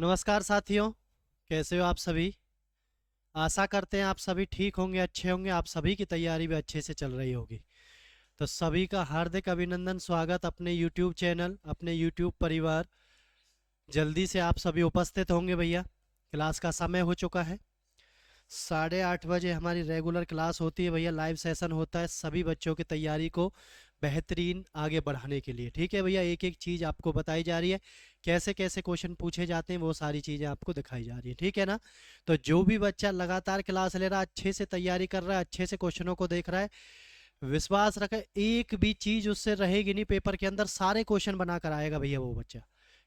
नमस्कार साथियों, कैसे हो आप सभी। आशा करते हैं आप सभी ठीक होंगे, अच्छे होंगे। आप सभी की तैयारी भी अच्छे से चल रही होगी। तो सभी का हार्दिक अभिनंदन, स्वागत अपने YouTube चैनल, अपने YouTube परिवार। जल्दी से आप सभी उपस्थित होंगे भैया। क्लास का समय हो चुका है। 8:30 बजे हमारी रेगुलर क्लास होती है भैया। लाइव सेशन होता है सभी बच्चों की तैयारी को बेहतरीन आगे बढ़ाने के लिए। ठीक है भैया, एक एक चीज़ आपको बताई जा रही है, कैसे कैसे क्वेश्चन पूछे जाते हैं, वो सारी चीज़ें आपको दिखाई जा रही है। ठीक है ना। तो जो भी बच्चा लगातार क्लास ले रहा है, अच्छे से तैयारी कर रहा है, अच्छे से क्वेश्चनों को देख रहा है, विश्वास रखे एक भी चीज़ उससे रहेगी नहीं पेपर के अंदर। सारे क्वेश्चन बना कर आएगा भैया वो बच्चा।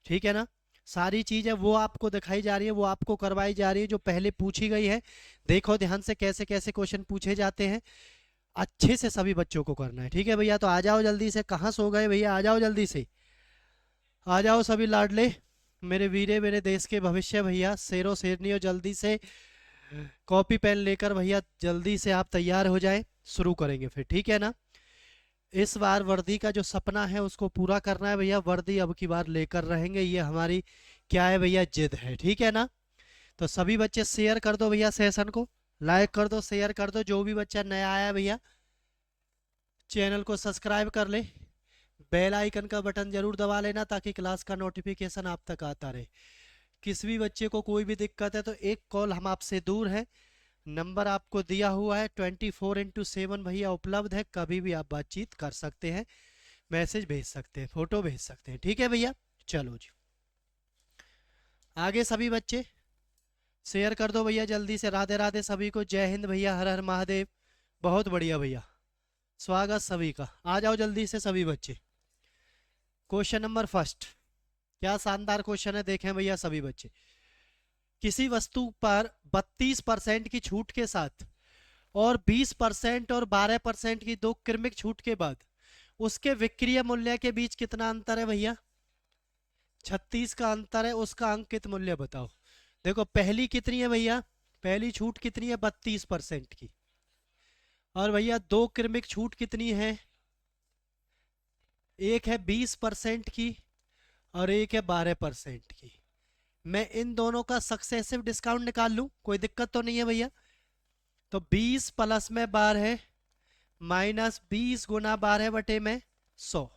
ठीक है ना। सारी चीज़ें वो आपको दिखाई जा रही है, वो आपको करवाई जा रही है जो पहले पूछी गई है। देखो ध्यान से कैसे कैसे क्वेश्चन पूछे जाते हैं, अच्छे से सभी बच्चों को करना है। ठीक है भैया, तो आ जाओ जल्दी से। कहाँ सो गए भैया, आ जाओ जल्दी से। आ जाओ सभी लाडले, मेरे वीरे, मेरे देश के भविष्य भैया, शेरों शेरनियों, जल्दी से कॉपी पेन लेकर भैया जल्दी से आप तैयार हो जाए। शुरू करेंगे फिर, ठीक है ना। इस बार वर्दी का जो सपना है उसको पूरा करना है भैया। वर्दी अब की बार लेकर रहेंगे, ये हमारी क्या है भैया, जिद है। ठीक है ना। तो सभी बच्चे शेयर कर दो भैया सेशन को, लाइक कर दो, शेयर कर दो। जो भी बच्चा नया आया है भैया, चैनल को सब्सक्राइब कर ले। बेल आइकन का बटन जरूर दबा लेना ताकि क्लास का नोटिफिकेशन आप तक आता रहे। किसी भी बच्चे को कोई भी दिक्कत है तो एक कॉल हम आपसे दूर है। नंबर आपको दिया हुआ है, 24x7 भैया उपलब्ध है। कभी भी आप बातचीत कर सकते हैं, मैसेज भेज सकते हैं, फोटो भेज सकते हैं। ठीक है भैया। चलो जी, आगे सभी बच्चे शेयर कर दो भैया जल्दी से। राधे राधे सभी को, जय हिंद भैया, हर हर महादेव। बहुत बढ़िया भैया, स्वागत सभी का। आ जाओ जल्दी से सभी बच्चे। क्वेश्चन नंबर फर्स्ट, क्या शानदार क्वेश्चन है, देखें भैया सभी बच्चे। किसी वस्तु पर 32% की छूट के साथ और 20% और 12% की दो क्रमिक छूट के बाद उसके विक्रय मूल्य के बीच कितना अंतर है भैया। 36 का अंतर है, उसका अंकित मूल्य बताओ। देखो पहली कितनी है भैया, पहली छूट कितनी है, 32% की। और भैया दो क्रमिक छूट कितनी है, एक है 20% की और एक है 12% की। मैं इन दोनों का सक्सेसिव डिस्काउंट निकाल लूं, कोई दिक्कत तो नहीं है भैया। तो 20 प्लस में 12 माइनस 20 गुना 12/100।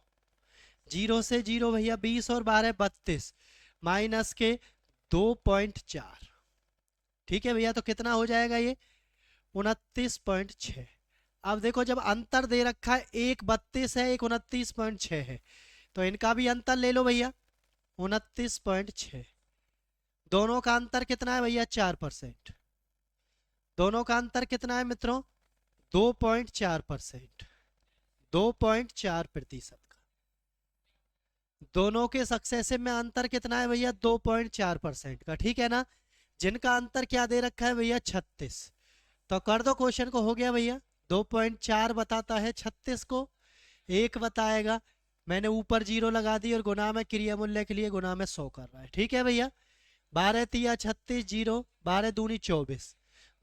जीरो से जीरो भैया, 20 और 12 32, माइनस के 2.4। ठीक है भैया, तो कितना हो जाएगा ये, 29.6। अब देखो जब अंतर दे रखा है, एक 32 है, एक 29.6 है, तो इनका भी अंतर ले लो भैया, 29.6। दोनों का अंतर कितना है भैया, 4%। दोनों का अंतर कितना है मित्रों, 2.4%। 2.4% का। दोनों के सक्सेसिव में अंतर कितना है भैया, 2.4% का। ठीक है ना। जिनका अंतर क्या दे रखा है भैया, 36। तो कर दो क्वेश्चन को, हो गया भैया। 2.4 बताता है 36 को, एक बताएगा। मैंने ऊपर जीरो लगा दी और गुना में क्रिया मूल्य के लिए गुना में 100 कर रहा है। ठीक है भैया। 12 तिया 36, जीरो 12 दूनी 24,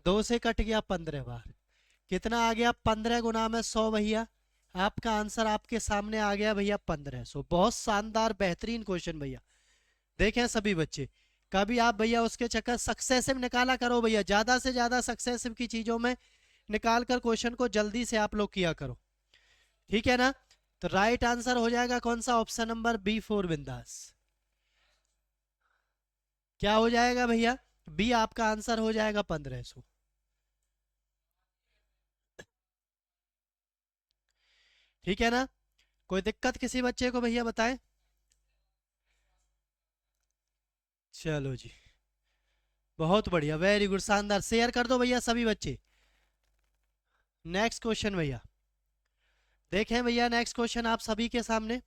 2 से कट गया 15 बार। कितना आ गया, 15 गुना में 100 भैया। आपका आंसर आपके सामने आ गया भैया, 1500। बहुत शानदार बेहतरीन क्वेश्चन भैया। देखें सभी बच्चे, कभी आप भैया उसके चक्कर सक्सेसिव निकाला करो भैया, ज्यादा से ज्यादा सक्सेसिव की चीजों में निकाल कर क्वेश्चन को जल्दी से आप लोग किया करो। ठीक है ना। तो राइट आंसर हो जाएगा कौन सा, ऑप्शन नंबर बी, 4 बिंदास। क्या हो जाएगा भैया, बी आपका आंसर हो जाएगा 1500। ठीक है ना। कोई दिक्कत किसी बच्चे को भैया बताएं। चलो जी, बहुत बढ़िया, वेरी गुड, शानदार। शेयर कर दो भैया सभी बच्चे। नेक्स्ट क्वेश्चन भैया, देखें भैया नेक्स्ट क्वेश्चन आप सभी के सामने।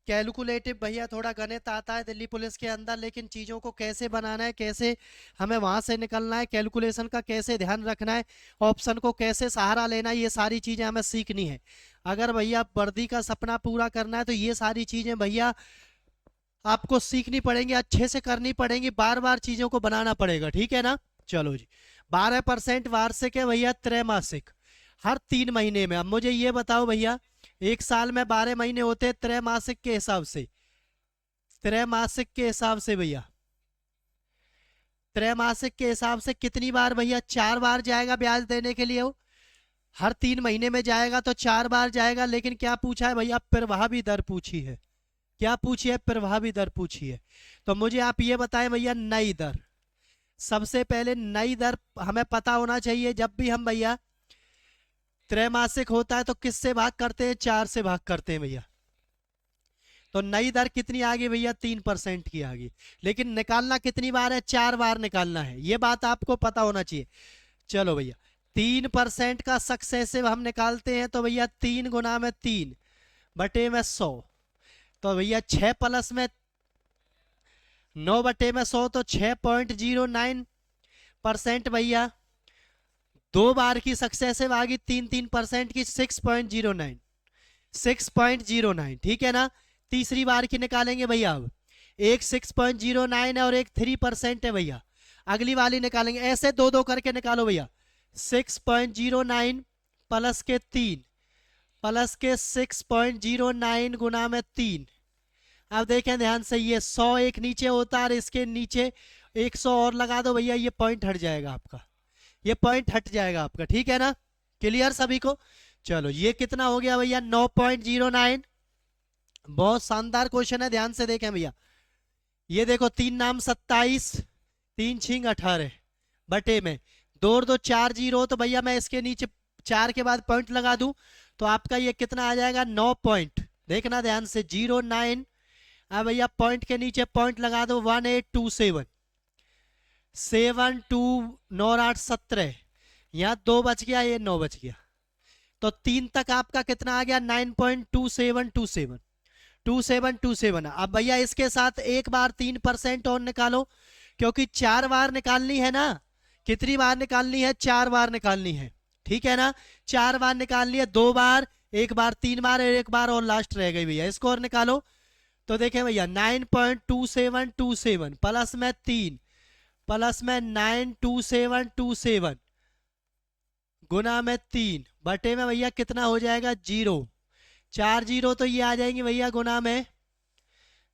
कैलकुलेटिव भैया, थोड़ा गणित आता है दिल्ली पुलिस के अंदर, लेकिन चीज़ों को कैसे बनाना है, कैसे हमें वहां से निकलना है, कैलकुलेशन का कैसे ध्यान रखना है, ऑप्शन को कैसे सहारा लेना है, ये सारी चीज़ें हमें सीखनी है। अगर भैया वर्दी का सपना पूरा करना है तो ये सारी चीज़ें भैया आपको सीखनी पड़ेंगी, अच्छे से करनी पड़ेंगी, बार बार चीज़ों को बनाना पड़ेगा। ठीक है ना। चलो जी, 12% वार्षिक है भैया, त्रैमासिक हर 3 महीने में। अब मुझे ये बताओ भैया, एक साल में 12 महीने होते हैं त्रैमासिक के हिसाब से, त्रैमासिक के हिसाब से भैया। त्रैमासिक के हिसाब से कितनी बार भैया? 4 बार जाएगा ब्याज देने के लिए वो। हर 3 महीने में जाएगा तो 4 बार जाएगा। लेकिन क्या पूछा है भैया? प्रभावी दर पूछी है। क्या पूछी है? प्रभावी दर पूछी है। तो मुझे आप ये बताएं भैया, नई दर। सबसे पहले नई दर हमें पता होना चाहिए। जब भी हम भैया त्रैमासिक होता है तो किससे भाग करते हैं? 4 से भाग करते हैं भैया। तो नई दर कितनी आ गई भैया? 3% की आ गई। लेकिन निकालना कितनी बार है? 4 बार निकालना है। ये बात आपको पता होना चाहिए। चलो भैया, 3% का सक्सेसिव हम निकालते हैं तो भैया 3 गुना में 3 बटे में 100। तो भैया 6 प्लस में 9 बटे में 100 तो 6.09% भैया। 2 बार की सक्सेसिव आ गई 3% की 6.09। 6.09 ठीक है ना। तीसरी बार की निकालेंगे भैया। अब एक 6.09 है और एक 3% है भैया। अगली वाली निकालेंगे। ऐसे दो दो करके निकालो भैया। 6.09 प्लस के 3 प्लस के 6.09 गुना में 3। अब देखें ध्यान से, ये 100 एक नीचे होता है और इसके नीचे 100 और लगा दो भैया, ये पॉइंट हट जाएगा आपका। ये पॉइंट हट जाएगा आपका। ठीक है ना। क्लियर सभी को? चलो ये कितना हो गया भैया? 9.09। बहुत शानदार क्वेश्चन है, ध्यान से देखें भैया। ये देखो 3 नाम 27, 3 छिंग 18 बटे में 2 और 2 4 जीरो। तो भैया मैं इसके नीचे 4 के बाद पॉइंट लगा दूं तो आपका ये कितना आ जाएगा? 9 पॉइंट। देखना ध्यान से, 09। अब भैया पॉइंट के नीचे पॉइंट लगा दो। 1827 7 2 9 8 17। यहाँ 2 बच गया, ये 9 बच गया। तो 3 तक आपका कितना आ गया? 9.2727 2727। अब भैया इसके साथ एक बार 3% और निकालो, क्योंकि 4 बार निकालनी है ना। कितनी बार निकालनी है? 4 बार निकालनी है। ठीक है ना। 4 बार निकालनी है। 2 बार, एक बार, 3 बार, एक बार और लास्ट रह गई भैया। इसको और निकालो तो देखें भैया 9.2727 प्लस में 3 प्लस में 92727 गुना में 3 बटे में भैया कितना हो जाएगा? 0। 4 जीरो तो ये आ जाएंगे भैया गुना में।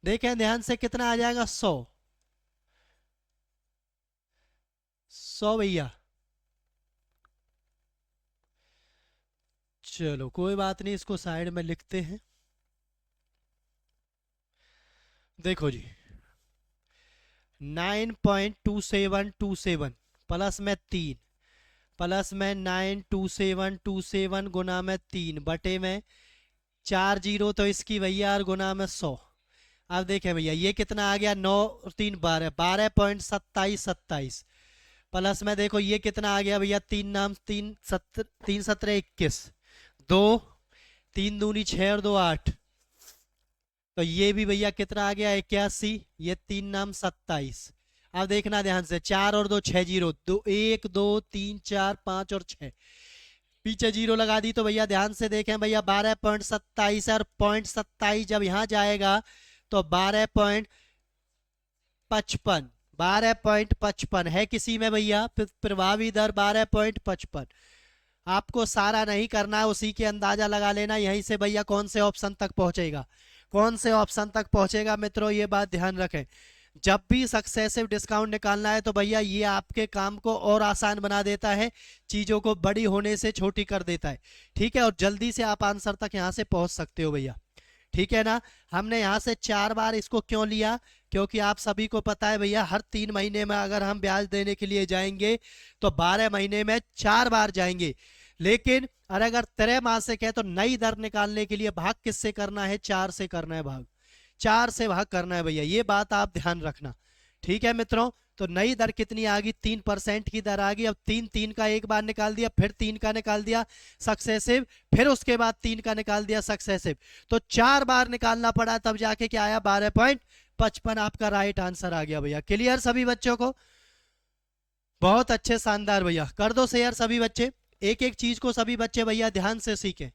देखें ध्यान से, कितना आ जाएगा? 100। 100 भैया। चलो कोई बात नहीं, इसको साइड में लिखते हैं। देखो जी 9.2727 प्लस में 3 प्लस में 92727 गुना में 3 बटे में 4 जीरो तो इसकी भैया और गुना में 100। अब देखें भैया ये कितना आ गया? 9 और 3 12 12.2727 प्लस में देखो ये कितना आ गया भैया? 3 नाम 3 17 3 17 21 2 3 दूनी 6 और 2 8। तो ये भी भैया कितना आ गया? 81। ये 3 नाम 27। अब देखना ध्यान से, 4 और 2 6 जीरो, 2 1 2 3 4 5 और 6 पीछे जीरो लगा दी। तो भैया ध्यान से देखें भैया 12.27 और 0.27 जब यहाँ जाएगा तो 12.55 12.55 है किसी में भैया प्रभावी दर 12.55। आपको सारा नहीं करना है, उसी के अंदाजा लगा लेना। यहीं से भैया कौन से ऑप्शन तक पहुंचेगा, कौन से ऑप्शन तक पहुंचेगा मित्रों, ये बात ध्यान रखें। जब भी सक्सेसिव डिस्काउंट निकालना है तो भैया ये आपके काम को और आसान बना देता है, चीज़ों को बड़ी होने से छोटी कर देता है। ठीक है, और जल्दी से आप आंसर तक यहाँ से पहुँच सकते हो भैया। ठीक है ना। हमने यहाँ से 4 बार इसको क्यों लिया? क्योंकि आप सभी को पता है भैया हर 3 महीने में अगर हम ब्याज देने के लिए जाएंगे तो 12 महीने में 4 बार जाएंगे। लेकिन अगर त्रैमासिक है तो नई दर निकालने के लिए भाग किससे करना है? 4 से करना है भाग। 4 से भाग करना है भैया, ये बात आप ध्यान रखना। ठीक है मित्रों। तो नई दर कितनी आ गई? 3% की दर आ गई। अब 3 का एक बार निकाल दिया, फिर 3 का निकाल दिया सक्सेसिव, फिर उसके बाद 3 का निकाल दिया सक्सेसिव। तो 4 बार निकालना पड़ा, तब जाके क्या आया? 12.55 आपका राइट आंसर आ गया भैया। क्लियर सभी बच्चों को? बहुत अच्छे, शानदार भैया। कर दो शेयर सभी बच्चे, एक एक चीज को सभी बच्चे भैया ध्यान से सीखें,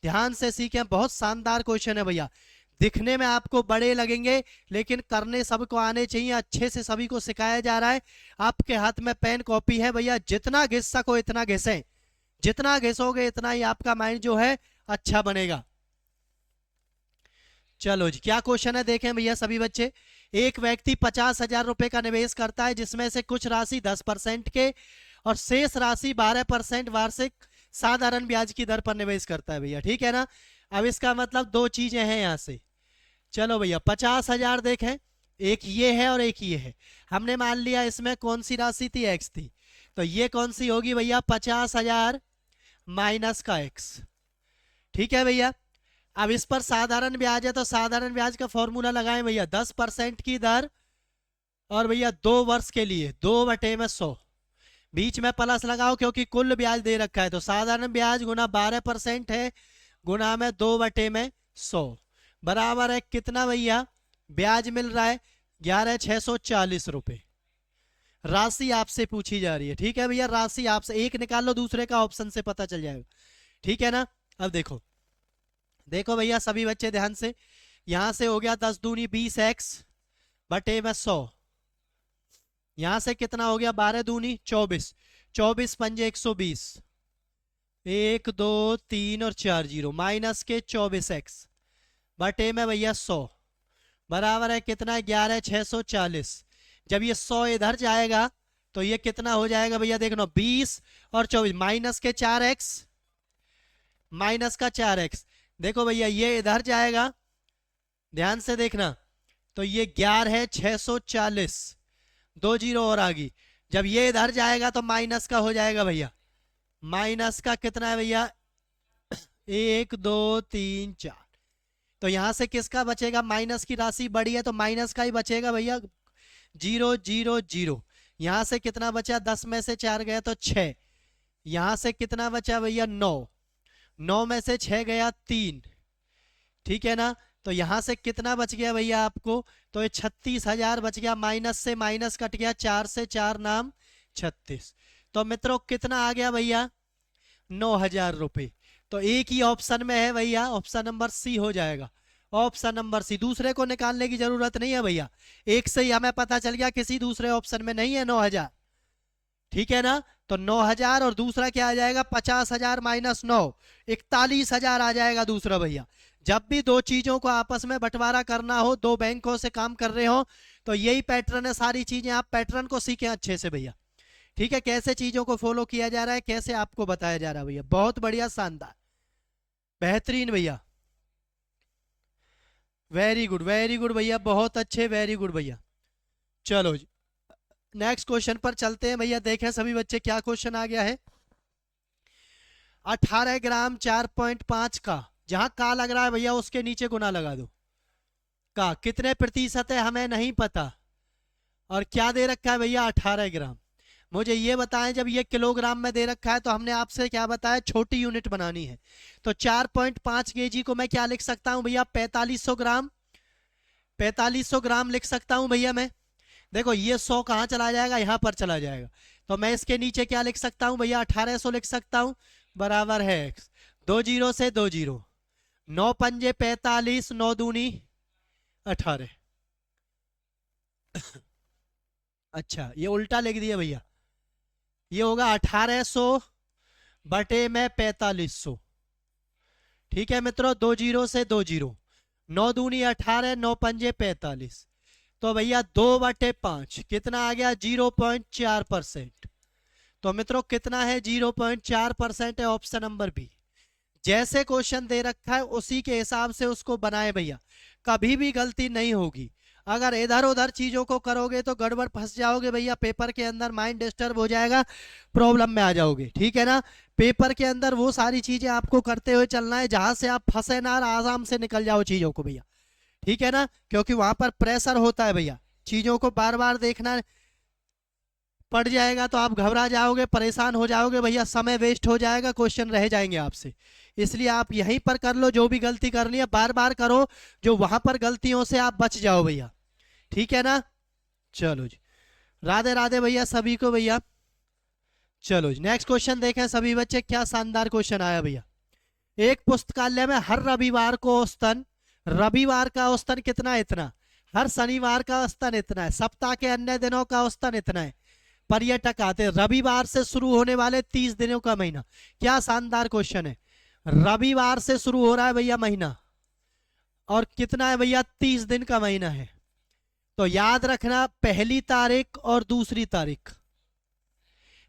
ध्यान से सीखें। बहुत शानदार क्वेश्चन है भैया। दिखने में आपको बड़े लगेंगे लेकिन करने सबको आने चाहिए। अच्छे से सभी को सिखाया जा रहा है। आपके हाथ में पेन कॉपी है भैया, जितना घिस सको इतना घिसें। जितना घिसोगे इतना ही आपका माइंड जो है अच्छा बनेगा। चलो जी क्या क्वेश्चन है देखें भैया सभी बच्चे। एक व्यक्ति 50,000 रुपए का निवेश करता है, जिसमें से कुछ राशि 10% के और शेष राशि 12% वार्षिक साधारण ब्याज की दर पर निवेश करता है भैया। ठीक है ना। अब इसका मतलब दो चीजें हैं यहां से। चलो भैया 50,000 देखें, एक ये है और एक ये है। हमने मान लिया इसमें कौन सी राशि थी, एक्स थी, तो ये कौन सी होगी भैया, 50,000 माइनस का एक्स। ठीक है भैया। अब इस पर साधारण ब्याज है, तो साधारण ब्याज का फॉर्मूला लगाएं भैया, 10% की दर और भैया 2 वर्ष के लिए 2/100, बीच में प्लस लगाओ क्योंकि कुल ब्याज दे रखा है। तो साधारण ब्याज गुना 12% है, गुना में 2/100 बराबर है कितना भैया, ब्याज मिल रहा है 11,640 रुपए। राशि आपसे पूछी जा रही है। ठीक है भैया, राशि आपसे, एक निकाल लो दूसरे का ऑप्शन से पता चल जाएगा। ठीक है ना। अब देखो देखो भैया सभी बच्चे ध्यान से, यहां से हो गया 10 दूनी 20x बटे में 100, यहां से कितना हो गया 12 दूनी 24, 24 पंजे 120, 1 2 3 और 4 जीरो, माइनस के 24x बटे में भैया 100 बराबर है कितना, 11,640। जब ये 100 इधर जाएगा तो ये कितना हो जाएगा भैया, देखना 20 और 24, माइनस के 4x, माइनस का 4x। देखो भैया ये इधर जाएगा, ध्यान से देखना, तो ये 11,640, 2 जीरो और आ गई। जब ये इधर जाएगा तो माइनस का हो जाएगा भैया, माइनस का कितना है भैया, 1 2 3 4। तो यहां से किसका बचेगा, माइनस की राशि बड़ी है तो माइनस का ही बचेगा भैया, 0 0 0। यहां से कितना बचा, 10 में से 4 गया तो 6, यहां से कितना बचा भैया 9, 9 में से 6 गया 3। ठीक है ना। तो यहां से कितना बच गया भैया आपको, तो ये 36,000 बच गया, माइनस से माइनस कट गया, 4 से 4 नाम 36। तो मित्रों कितना आ गया भैया, 9,000 रुपए। तो एक ही ऑप्शन में है भैया, ऑप्शन नंबर सी हो जाएगा, ऑप्शन नंबर सी। दूसरे को निकालने की जरूरत नहीं है भैया, एक से ही हमें पता चल गया किसी दूसरे ऑप्शन में नहीं है 9,000। ठीक है ना। तो 9,000 और दूसरा क्या आ जाएगा, 50,000 माइनस 9, 41,000 आ जाएगा दूसरा भैया। जब भी दो चीजों को आपस में बंटवारा करना हो, दो बैंकों से काम कर रहे हो, तो यही पैटर्न है, सारी चीजें आप पैटर्न को सीखें अच्छे से भैया। ठीक है, कैसे चीजों को फॉलो किया जा रहा है, कैसे आपको बताया जा रहा है भैया, बहुत बढ़िया, शानदार, बेहतरीन भैया, वेरी गुड भैया, बहुत अच्छे, वेरी गुड भैया। चलो जी नेक्स्ट क्वेश्चन पर चलते हैं भैया। देखें सभी बच्चे क्या क्वेश्चन आ गया है। 18 ग्राम 4.5 का, जहां का लग रहा है भैया उसके नीचे गुना लगा दो। का कितने प्रतिशत है हमें नहीं पता, और क्या दे रखा है भैया 18 ग्राम। मुझे ये बताएं, जब ये किलोग्राम में दे रखा है तो हमने आपसे क्या बताया, छोटी यूनिट बनानी है। तो 4.5 केजी को मैं क्या लिख सकता हूं भैया, 4500 ग्राम, 4500 ग्राम लिख सकता हूं भैया मैं। देखो ये 100 कहाँ चला जाएगा, यहां पर चला जाएगा, तो मैं इसके नीचे क्या लिख सकता हूं भैया, 1800 लिख सकता हूं, बराबर है x, 2 जीरो से 2 जीरो, 9 पंजे 45, 9 दूनी 18। अच्छा ये उल्टा लिख दिया भैया, ये होगा 1800 बटे में 4500। ठीक है मित्रों, 2 जीरो से 2 जीरो, 9 दूनी 18, 9 पंजे 45, तो भैया 2/5 कितना आ गया, 0.4%। तो मित्रों कितना है, 0.4% है, ऑप्शन नंबर बी। जैसे क्वेश्चन दे रखा है उसी के हिसाब से उसको बनाए भैया, कभी भी गलती नहीं होगी। अगर इधर उधर चीजों को करोगे तो गड़बड़, फंस जाओगे भैया, पेपर के अंदर माइंड डिस्टर्ब हो जाएगा, प्रॉब्लम में आ जाओगे। ठीक है ना। पेपर के अंदर वो सारी चीजें आपको करते हुए चलना है जहां से आप फंसे ना, आराम से निकल जाओ चीजों को भैया। ठीक है ना, क्योंकि वहां पर प्रेशर होता है भैया, चीजों को बार बार देखना पड़ जाएगा तो आप घबरा जाओगे, परेशान हो जाओगे भैया, समय वेस्ट हो जाएगा, क्वेश्चन रह जाएंगे आपसे। इसलिए आप यहीं पर कर लो, जो भी गलती करनी है बार बार करो, जो वहां पर गलतियों से आप बच जाओ भैया। ठीक है ना। चलो जी, राधे राधे भैया सभी को भैया। चलो जी नेक्स्ट क्वेश्चन देखें सभी बच्चे, क्या शानदार क्वेश्चन आया भैया। एक पुस्तकालय में हर रविवार को औसतन, रविवार का औसतन कितना है, इतना, हर शनिवार का औसतन इतना है, सप्ताह के अन्य दिनों का औसतन इतना है, पर्यटक आते हैं। रविवार से शुरू होने वाले 30 दिनों का महीना, क्या शानदार क्वेश्चन है। रविवार से शुरू हो रहा है भैया महीना, और कितना है भैया, 30 दिन का महीना है। तो याद रखना पहली तारीख और दूसरी तारीख,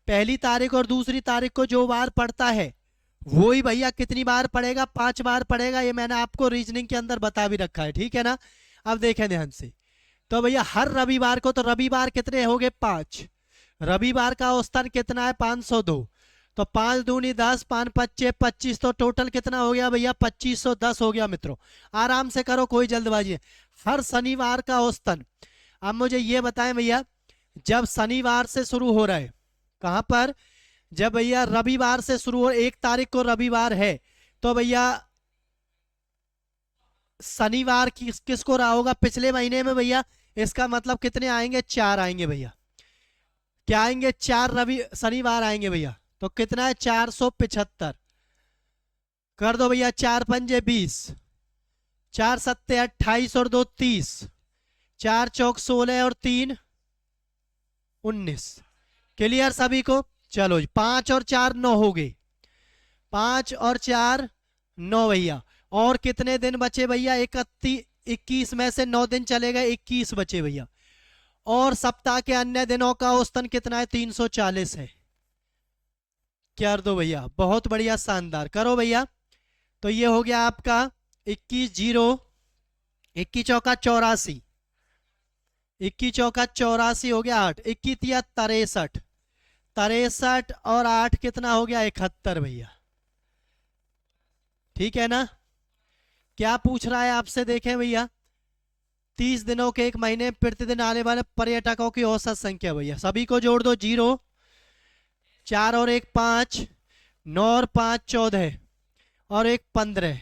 पहली तारीख और दूसरी तारीख को जो बार पढ़ता है वो ही भैया कितनी बार पढ़ेगा, 5 बार पढ़ेगा। ये मैंने आपको रीजनिंग के अंदर बता भी रखा है, ठीक है ना। अब देखें ध्यान से, तो भैया हर रविवार को, तो रविवार कितने हो गए 5, रविवार का औसतन कितना है 502, तो 5 दूनी 10, 5 पच्चे 25, तो टोटल कितना हो गया भैया 2510 हो गया। मित्रों आराम से करो, कोई जल्दबाजी है। हर शनिवार का औसतन। अब मुझे ये बताएं भैया, जब शनिवार से शुरू हो रहा है, कहां पर, जब भैया रविवार से शुरू हो, 1 तारीख को रविवार है, तो भैया शनिवार किसको रहा होगा पिछले महीने में भैया, इसका मतलब कितने आएंगे, 4 आएंगे भैया। क्या आएंगे, 4 शनिवार आएंगे भैया। तो कितना है 475, कर दो भैया, 4 पंजे 20, 4 सत्ते 28 और 2 30, 4 चौक 16 और 3 19। क्लियर सभी को। चलो जी, 5 और 4 9 हो गए, 5 और 4 9 भैया। और कितने दिन बचे भैया, 21 में से 9 दिन चले गए, 21 बचे भैया। और सप्ताह के अन्य दिनों का औसतन कितना है 340 है। कर दो भैया, बहुत बढ़िया शानदार, करो भैया। तो ये हो गया आपका 21 0, 21 चौका 84, 21 चौका 84 हो गया 8, 21 या 63, 63 और 8 कितना हो गया 71 भैया। ठीक है ना। क्या पूछ रहा है आपसे, देखें भैया, 30 दिनों के एक महीने प्रतिदिन आने वाले पर्यटकों की औसत संख्या भैया, सभी को जोड़ दो, 0 4 और 1 5, 9 और 5 14 और 1 15।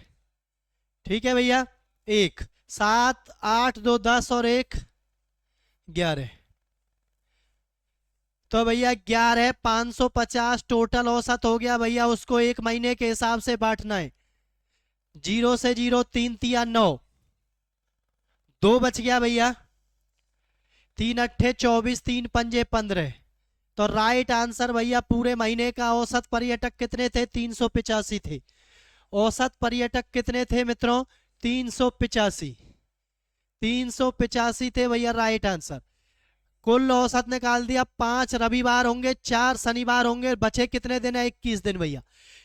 ठीक है भैया, 1 7 8 2 10 और 1 11। तो भैया 11 550 टोटल औसत हो गया भैया। उसको एक महीने के हिसाब से बांटना है, 0 से 0 3 तिया 9, 2 बच गया भैया, 3 अट्ठे 24, 3 पंजे 15। तो राइट आंसर भैया, पूरे महीने का औसत पर्यटक कितने थे 385 थे। औसत पर्यटक कितने थे मित्रों 385, 385 थे भैया, राइट आंसर। कुल औसत निकाल दिया, 5 रविवार होंगे, 4 शनिवार होंगे, बचे कितने दिन है 21 दिन भैया।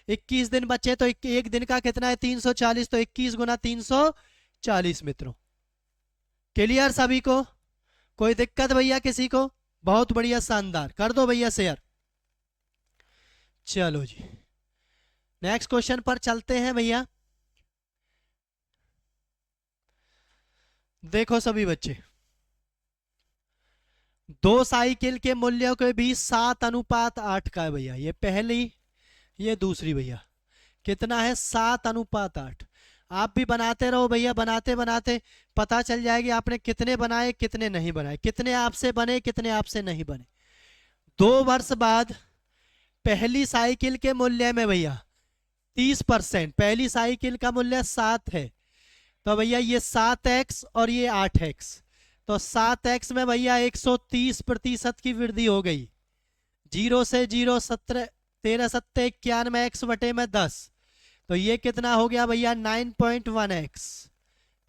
21 दिन बचे, तो एक दिन का कितना है 340, तो 21 गुना 340 मित्रों। क्लियर सभी को, कोई दिक्कत भैया किसी को। बहुत बढ़िया शानदार, कर दो भैया शेयर। चलो जी, नेक्स्ट क्वेश्चन पर चलते हैं भैया। देखो सभी बच्चे, 2 साइकिल के मूल्यों के बीच 7:8 का है भैया। ये पहली, ये दूसरी भैया। कितना है 7:8। आप भी बनाते रहो भैया, बनाते बनाते पता चल जाएगी आपने कितने बनाए कितने नहीं बनाए, कितने आपसे बने कितने आपसे नहीं बने। 2 वर्ष बाद पहली साइकिल के मूल्य में भैया 30%, पहली साइकिल का मूल्य 7 है, तो भैया ये 7x और ये 8x, तो 7x में भैया 130% की वृद्धि हो गई। 0 से 0 17 13 7 91 x बटे में 10, तो ये कितना हो गया भैया 9.1x।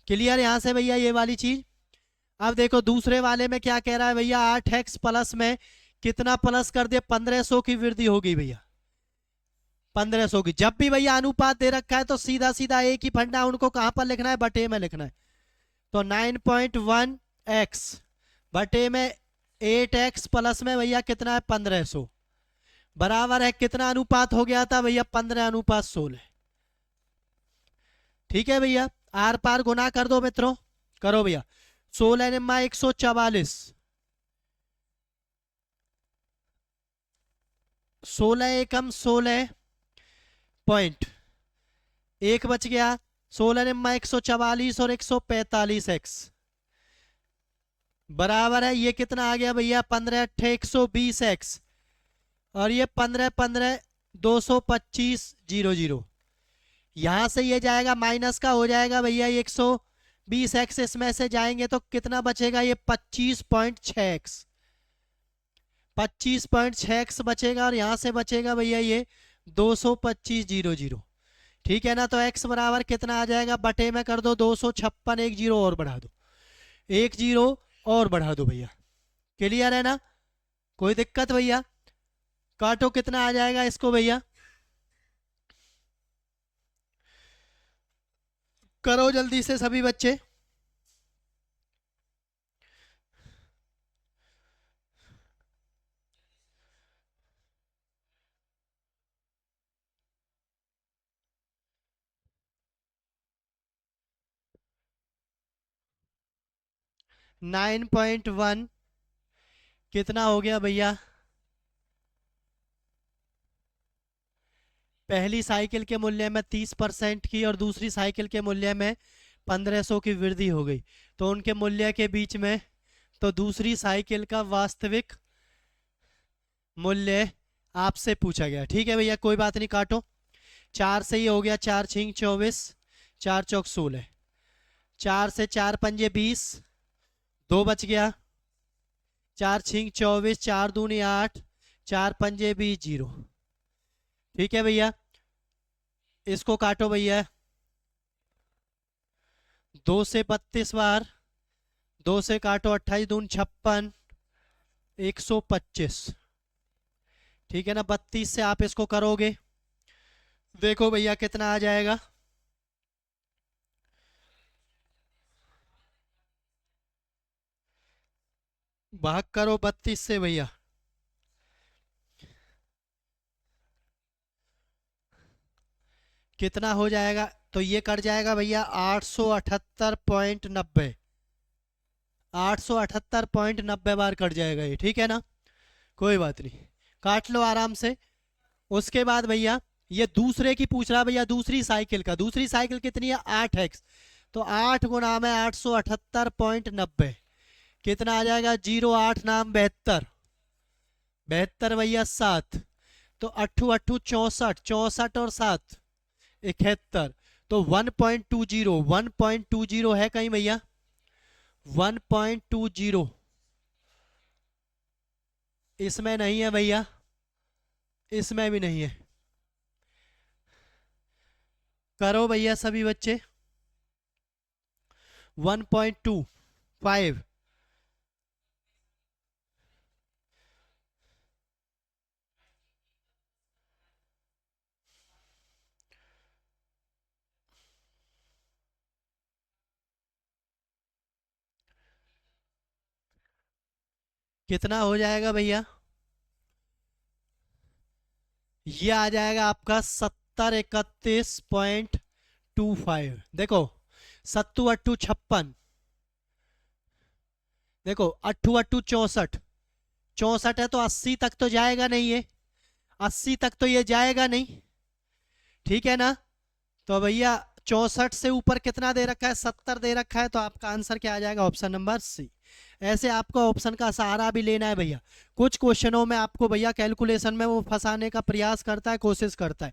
क्लियर यहां से भैया ये वाली चीज। अब देखो दूसरे वाले में क्या कह रहा है भैया, 8x प्लस में कितना प्लस कर दिया 1500 की वृद्धि होगी भैया, 1500 की। जब भी भैया अनुपात दे रखा है तो सीधा सीधा एक ही फंडा, उनको कहां पर लिखना है बटे में लिखना है। तो 9.1x बटे में 8x प्लस में भैया कितना है 1500, बराबर है कितना अनुपात हो गया था भैया 15:16। ठीक है भैया, आर पार गुना कर दो मित्रों, करो भैया। 16 निम्मा 144, 16 एकम 16 पॉइंट, 1 बच गया। 16 निम्मा 144 और 145x बराबर है, ये कितना आ गया भैया 15 अट्ठे 120x और ये 15 15 225 00। यहां से ये जाएगा माइनस का हो जाएगा भैया 120x, इसमें से जाएंगे तो कितना बचेगा ये 25.6x, 25.6x बचेगा और यहां से बचेगा भैया ये 225 00। ठीक है ना। तो x बराबर कितना आ जाएगा बटे में कर दो 256, 1 0 और बढ़ा दो 1 0, और बढ़ा दो भैया। क्लियर है ना, कोई दिक्कत भैया? काटो, कितना आ जाएगा इसको भैया, करो जल्दी से सभी बच्चे। 9.1 कितना हो गया भैया? पहली साइकिल के मूल्य में 30% की और दूसरी साइकिल के मूल्य में 1500 की वृद्धि हो गई, तो उनके मूल्य के बीच में, तो दूसरी साइकिल का वास्तविक मूल्य आपसे पूछा गया। ठीक है भैया, कोई बात नहीं, काटो। 4 से ही हो गया, 4 छिंग 24, 4 चौक 16, 4 से 4 पंजे 20, 2 बच गया, 4 छिंग 24, 4 दूनी 8, 4 पंजे 20, 0। ठीक है भैया, इसको काटो भैया। 2 से 32 बार, 2 से काटो, 28 दून 56, 125। ठीक है ना, 32 से आप इसको करोगे, देखो भैया कितना आ जाएगा। भाग करो 32 से भैया, कितना हो जाएगा? तो ये कट जाएगा भैया 878.90, 878.90 बार कट जाएगा ये। ठीक है ना, कोई बात नहीं, काट लो आराम से। उसके बाद भैया ये दूसरे की पूछ रहा भैया, दूसरी साइकिल का। दूसरी साइकिल कितनी है? 8x, तो 8 गुना में 878.90, कितना आ जाएगा? 08 नाम 72, 72 भैया 7, तो 8 8 64, 64 और 7 71, तो 1.20, 1.20 है कहीं भैया? 1.20 इसमें नहीं है भैया, इसमें भी नहीं है। करो भैया सभी बच्चे। 1.25 कितना हो जाएगा भैया? ये आ जाएगा आपका 7031.25। देखो, 7 8 56, देखो 8 8 64, 64 है तो 80 तक तो जाएगा नहीं ये, 80 तक तो ये जाएगा नहीं। ठीक है ना, तो भैया 64 से ऊपर कितना दे रखा है? 70 दे रखा है, तो आपका आंसर क्या आ जाएगा? Option number C. ऐसे आपको ऑप्शन का सहारा भी लेना है भैया। कुछ क्वेश्चनों में आपको भैया कैलकुलेशन में वो फंसाने का प्रयास करता है, कोशिश करता है,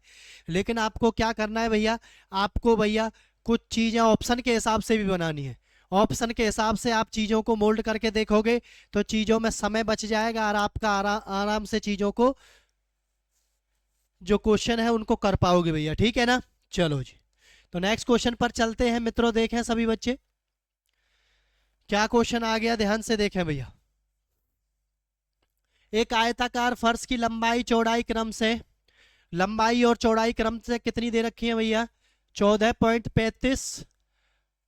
लेकिन आपको क्या करना है भैया? आपको भैया कुछ चीज़ें ऑप्शन के हिसाब से भी बनानी है। ऑप्शन के हिसाब से आप चीज़ों को मोल्ड करके देखोगे तो चीज़ों में समय बच जाएगा और आपका आराम से चीज़ों को, जो क्वेश्चन है उनको कर पाओगे भैया। ठीक है ना, चलो जी, तो नेक्स्ट क्वेश्चन पर चलते हैं मित्रों। देखें सभी बच्चे क्या क्वेश्चन आ गया, ध्यान से देखें भैया। एक आयताकार फर्श की लंबाई चौड़ाई क्रम से, लंबाई और चौड़ाई क्रम से कितनी दे रखी है भैया? 14.35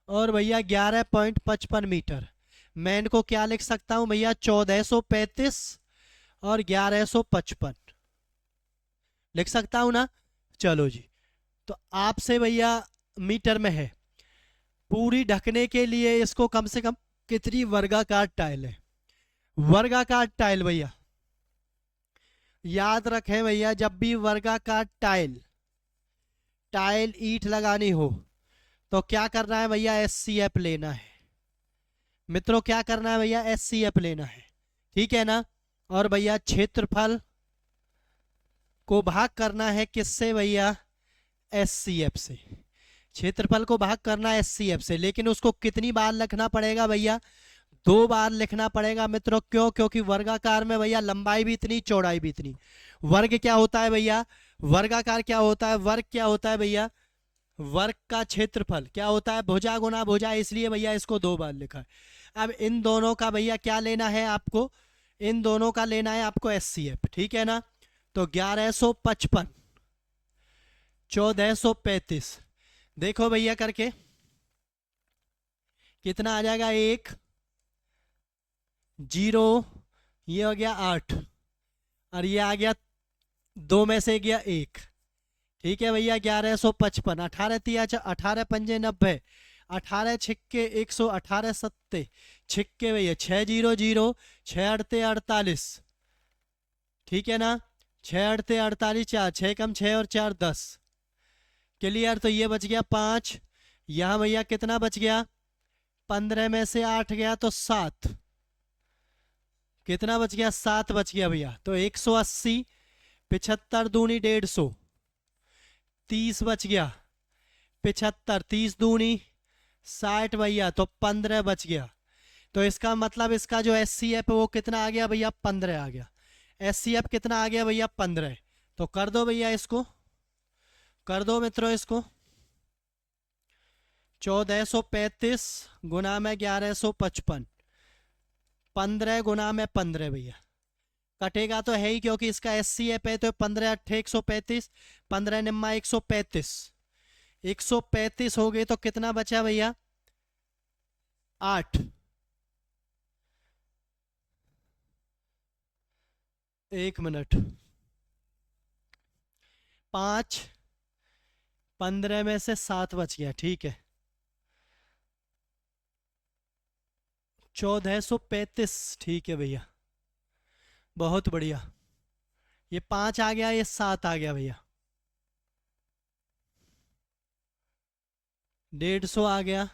और भैया 11.55 मीटर। मैं इनको क्या लिख सकता हूं भैया? 1435 और 1155 लिख सकता हूं ना? चलो जी, तो आपसे भैया मीटर में है। पूरी ढकने के लिए इसको कम से कम कितनी वर्गाकार टाइल है? वर्गाकार टाइल भैया याद रखें भैया, जब भी वर्गाकार टाइल, टाइल ईंट लगानी हो तो क्या करना है भैया? SCF लेना है मित्रों, क्या करना है भैया? SCF लेना है। ठीक है ना, और भैया क्षेत्रफल को भाग करना है किससे भैया? SCF से। क्षेत्रफल को भाग करना है SCF से, लेकिन उसको कितनी बार लिखना पड़ेगा भैया? 2 बार लिखना पड़ेगा मित्रों। क्यों? क्योंकि वर्गाकार में भैया लंबाई भी इतनी, चौड़ाई भी इतनी। वर्ग क्या होता है भैया? वर्गाकार क्या होता है? वर्ग क्या होता है भैया? वर्ग का क्षेत्रफल क्या होता है? भुजा गुना भुजा, इसलिए भैया इसको 2 बार लिखा है। अब इन दोनों का भैया क्या लेना है आपको, इन दोनों का लेना है आपको एचसीएफ, ठीक है ना। तो 1155 1435, देखो भैया करके कितना आ जाएगा, 1 0, ये हो गया 8, और ये आ गया 2 में से गया 1, ठीक है भैया। 1155, 18 तिया 18 पंजे 90, 18 छिक्के 100, 18 सत्ते छिक्के भैया 600, 6 अड़ते 48, ठीक है ना। 6 अड़ते 48, 4 6 कम 6 और 4 10, क्लियर। तो ये बच गया 5, यहाँ भैया कितना बच गया, 15 में से 8 गया तो 7, कितना बच गया, 7 बच गया भैया। तो 180, 75 दूनी 150, 30 बच गया, 75 30 दूनी 60 भैया, तो 15 बच गया। तो इसका मतलब इसका जो एस सी एफ वो कितना आ गया भैया, 15 आ गया। एस सी एफ कितना आ गया भैया, 15। तो कर दो भैया इसको, कर दो मित्रों इसको, 1435 गुना में 1155, 15 गुना में 15 भैया, कटेगा तो है ही क्योंकि इसका एस सी एफ है। तो 15 अट्ठे 135, 15 निम्मा 135, 135 हो गए तो कितना बचा भैया, 8, 1 मिनट, 5, 15 में से 7 बच गया, ठीक है। 1435, ठीक है भैया, बहुत बढ़िया। ये 5 आ गया, ये 7 आ गया भैया, 150 आ गया,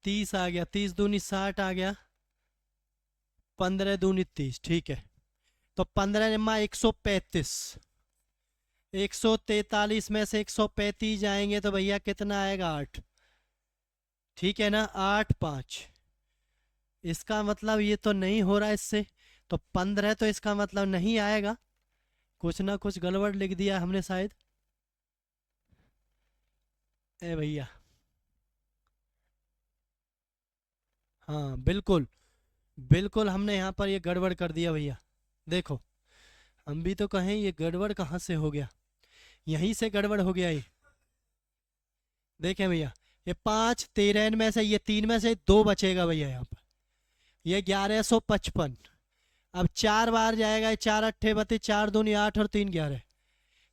30 आ गया, 30 दूनी 60 आ गया, 15 दूनी 30, ठीक है। तो 15 जमा 135, 143 में से 135 जाएंगे तो भैया कितना आएगा, 8, ठीक है ना। 8 5, इसका मतलब ये तो नहीं हो रहा इससे, तो 15 तो इसका मतलब नहीं आएगा, कुछ ना कुछ गड़बड़ लिख दिया हमने शायद। ए भैया, हाँ बिल्कुल बिल्कुल, हमने यहाँ पर ये गड़बड़ कर दिया भैया। देखो हम भी तो कहें ये गड़बड़ कहाँ से हो गया, यहीं से गड़बड़ हो गया ये। देखें भैया, ये 5 13 में से ये 3 में से 2 बचेगा भैया यहाँ पर, ये 1155। अब 4 बार जाएगा, 4 अट्ठे 32, 4 दूनी 8 और 3 11,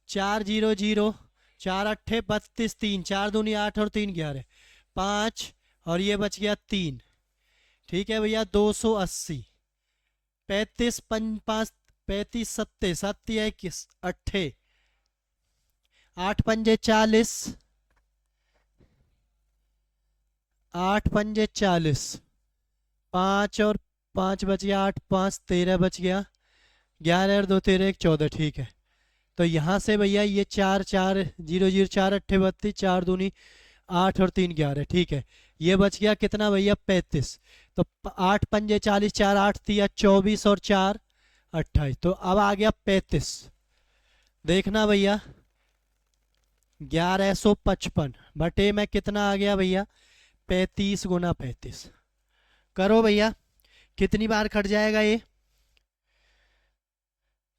4 0 0, 4 अट्ठे 32, 3 4 दूनी 8 और 3 11, 5 और ये बच गया 3, ठीक है भैया। 280, 35 5 35 सत्ते 7 21 अट्ठे 8 पंजे 40, 8 पंजे 40, 5 और 5 बच गया, 8 5 13 बच गया, 11 और 2 13 1 14, ठीक है। तो यहाँ से भैया ये 4 4 0 0 4 अट्ठे 32, 4 दूनी 8 और 3 11, ठीक है। ये बच गया कितना भैया, 35। तो 8 पंजे 40, 4 8 तिया 24 और 4 28, तो अब आ गया 35। देखना भैया 1155 बटे में कितना आ गया भैया, 35 गुना 35, करो भैया कितनी बार कट जाएगा ये,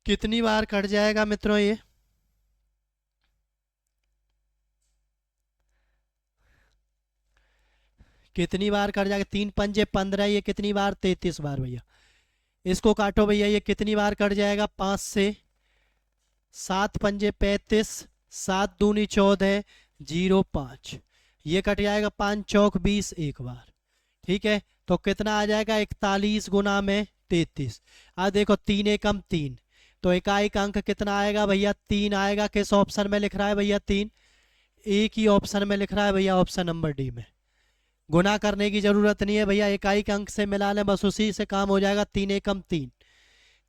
कितनी बार कट जाएगा मित्रों ये, कितनी बार कट जाएगा, 3 पंजे 15, ये कितनी बार, 33 बार भैया। इसको काटो भैया, ये कितनी बार कट जाएगा, 5 से, 7 पंजे 35, 7 दूनी 14, 0 5, ये कट जाएगा 5 चौक 20 एक बार, ठीक है। तो कितना आ जाएगा, 41 गुना में 33। अब देखो 3 एकम 3, तो इकाई अंक कितना आएगा भैया, 3 आएगा। किस ऑप्शन में लिख रहा है भैया, 3, एक ही ऑप्शन में लिख रहा है भैया, ऑप्शन नंबर डी में। गुना करने की जरूरत नहीं है भैया, इकाई के अंक से मिला लें बस, उसी से काम हो जाएगा। 3 एकम 3,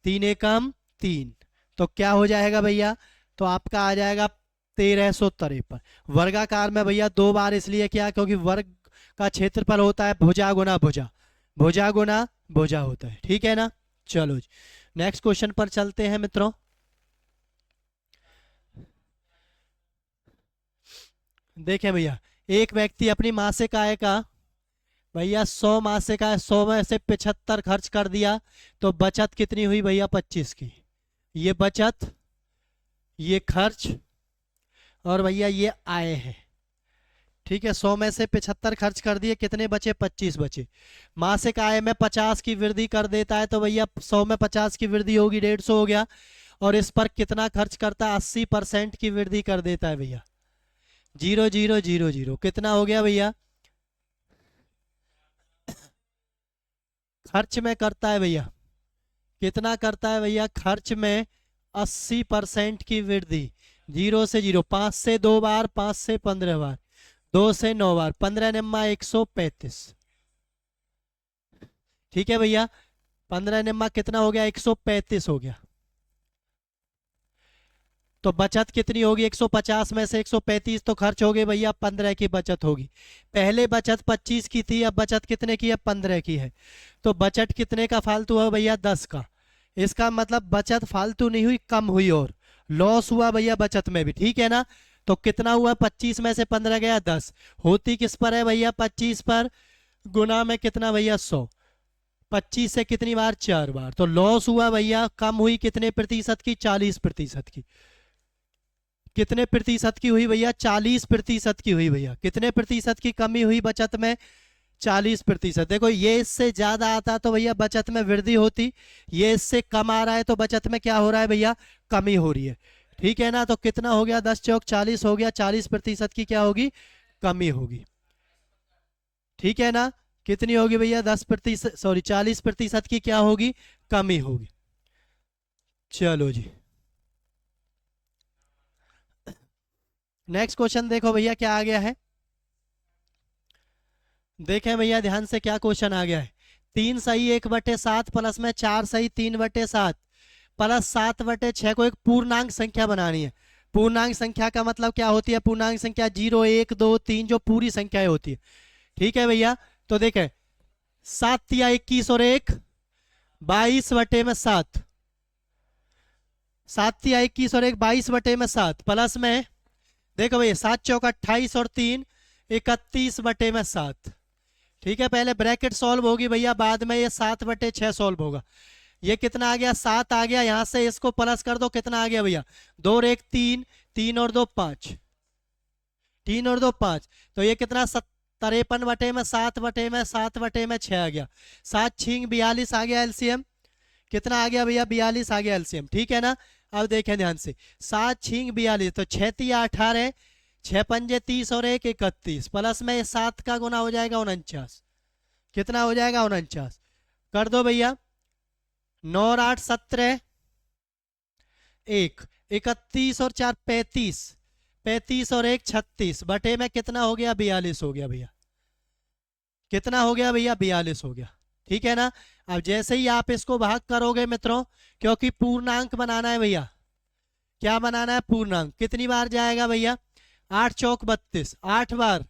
3 एकम 3, तो क्या हो जाएगा भैया, तो आपका आ जाएगा 1353। वर्गाकार में भैया 2 बार इसलिए क्या, क्योंकि वर्ग का क्षेत्रफल होता है भुजा गुना भुजा, भुजा गुना भुजा होता है, ठीक है ना। चलो जी नेक्स्ट क्वेश्चन पर चलते हैं मित्रों। देखें भैया, एक व्यक्ति अपनी मासिक आय का, भैया 100 मासे का है, 100 में से 75 खर्च कर दिया तो बचत कितनी हुई भैया 25 की। ये बचत, ये खर्च और भैया ये आय है। ठीक है, 100 में से 75 खर्च कर दिए, कितने बचे 25 बचे। मासिक आय में 50 की वृद्धि कर देता है तो भैया 100 में 50 की वृद्धि होगी 150 हो गया। और इस पर कितना खर्च करता है 80% की वृद्धि कर देता है भैया 0000 कितना हो गया भैया। खर्च में करता है भैया, कितना करता है भैया खर्च में 80% की वृद्धि। 0 से 0, 5 से 2 बार, 5 से 15 बार, 2 से 9 बार, 15 निम्मा 135। ठीक है भैया, 15 निम्मा कितना हो गया 135 हो गया। तो बचत कितनी होगी 150 में से 135 तो खर्च हो गए भैया 15 की बचत होगी। पहले बचत 25 की थी, अब बचत कितने की है 15 की है। तो बचत कितने का फालतू है भैया 10 का। इसका मतलब बचत फालतू नहीं हुई, कम हुई और लॉस हुआ भैया बचत में भी। ठीक है ना। तो कितना हुआ 25 में से 15 गया 10, होती किस पर है भैया 25 पर, गुना में कितना भैया 100। 25 से कितनी बार 4 बार, तो लॉस हुआ भैया, कम हुई कितने प्रतिशत की 40% की। कितने प्रतिशत की हुई भैया 40% की हुई भैया। कितने प्रतिशत की कमी हुई बचत में 40%। देखो ये इससे ज्यादा आता तो भैया बचत में वृद्धि होती, ये इससे कम आ रहा है तो बचत में क्या हो रहा है भैया कमी हो रही है। ठीक है ना। तो कितना हो गया 10 चौक 40 हो गया, 40% की क्या होगी कमी होगी। ठीक है ना। कितनी होगी भैया 10%, सॉरी 40% की क्या होगी कमी होगी। चलो जी नेक्स्ट क्वेश्चन देखो भैया क्या आ गया है। देखें भैया ध्यान से क्या क्वेश्चन आ गया है। 3 सही 1/7 प्लस में 4 सही 3/7 प्लस 7/6 को एक पूर्णांक संख्या बनानी है। पूर्णांक संख्या का मतलब क्या होती है, पूर्णांक संख्या 0 1 2 3 जो पूरी संख्याएं होती है। ठीक है भैया। तो देखें 7 तिया 21 और 1 22/7, 7 तिया 21 और 1 22/7 प्लस में देखो भैया 7 चौक 28 और 3 31/7। ठीक है, पहले ब्रैकेट सॉल्व होगी भैया, बाद में ये 7/6 सॉल्व होगा। ये कितना आ गया 7 आ गया, यहां से इसको प्लस कर दो कितना आ गया भैया 2 और 1 3, 3 और 2 5, 3 और 2 5। तो ये कितना 53/7/7/6 आ गया। 7 छींग 42 आ गया एलसीएम। कितना आ गया भैया 42 आ गया एलसीएम। ठीक है ना। अब देखें ध्यान से 7 छींग 42 तो 6 तिया 18, 6 पंजे 30 और 1 31 प्लस में 7 का गुना हो जाएगा 49। कितना हो जाएगा 49। कर दो भैया 9 और 8 17, 1 31 और 4 35, 35 और 1 36 बटे में कितना हो गया 42 हो गया भैया। कितना हो गया भैया 42 हो गया। ठीक है ना। अब जैसे ही आप इसको भाग करोगे मित्रों, क्योंकि पूर्णांक बनाना है भैया, क्या बनाना है पूर्णांक, कितनी बार जाएगा भैया 8 चौक 32, 8 बार,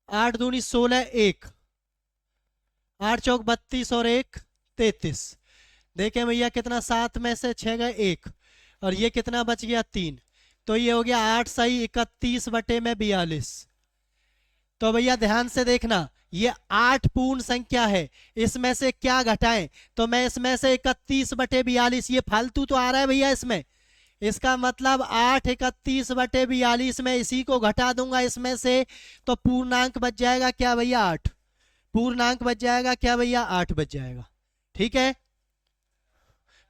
8 दूनी 16, 1 8 चौक 32 और 1 33। देखें भैया कितना 7 में से 6 गए 1 और ये कितना बच गया 3। तो ये हो गया 8 सही 31/42। तो भैया ध्यान से देखना, ये 8 पूर्ण संख्या है, इसमें से क्या घटाएं, तो मैं इसमें से 31/42, ये फालतू तो आ रहा है भैया इसमें, इसका मतलब 8 31/42 में इसी को घटा दूंगा इसमें से, तो पूर्णांक बच जाएगा क्या भैया 8। पूर्णांक बच जाएगा क्या भैया 8 बच जाएगा। ठीक है।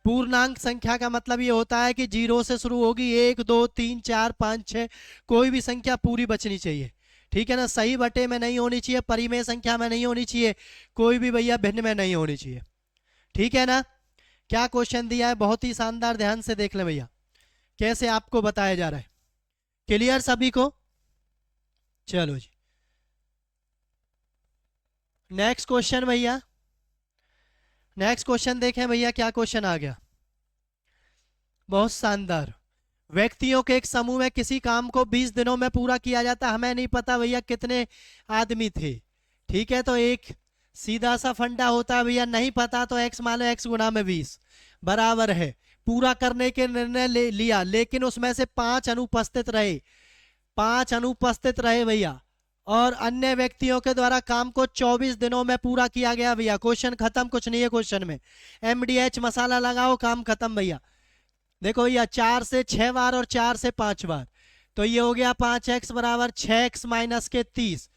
पूर्णांक संख्या का मतलब ये होता है कि 0 से शुरू होगी, 1 2 3 4 5 6 कोई भी संख्या पूरी बचनी चाहिए। ठीक है ना। सही बटे में नहीं होनी चाहिए, परिमेय संख्या में नहीं होनी चाहिए, कोई भी भैया भिन्न में नहीं होनी चाहिए। ठीक है ना। क्या क्वेश्चन दिया है बहुत ही शानदार, ध्यान से देख ले भैया कैसे आपको बताया जा रहा है। क्लियर सभी को। चलो जी नेक्स्ट क्वेश्चन भैया, नेक्स्ट क्वेश्चन देखें भैया क्या क्वेश्चन आ गया, बहुत शानदार। व्यक्तियों के एक समूह में किसी काम को 20 दिनों में पूरा किया जाता, हमें नहीं पता भैया कितने आदमी थे। ठीक है, तो एक सीधा सा फंडा होता है भैया, नहीं पता तो x मान लो x गुना में 20 बराबर है। पूरा करने के निर्णय लिया, लेकिन उसमें से 5 अनुपस्थित रहे, 5 अनुपस्थित रहे भैया, और अन्य व्यक्तियों के द्वारा काम को 24 दिनों में पूरा किया गया भैया। क्वेश्चन खत्म, कुछ नहीं है क्वेश्चन में। MDH मसाला लगाओ, काम खत्म भैया। देखो भैया 4 से 6 बार और 4 से 5 बार, तो ये हो गया 5x बराबर 6x माइनस के 30।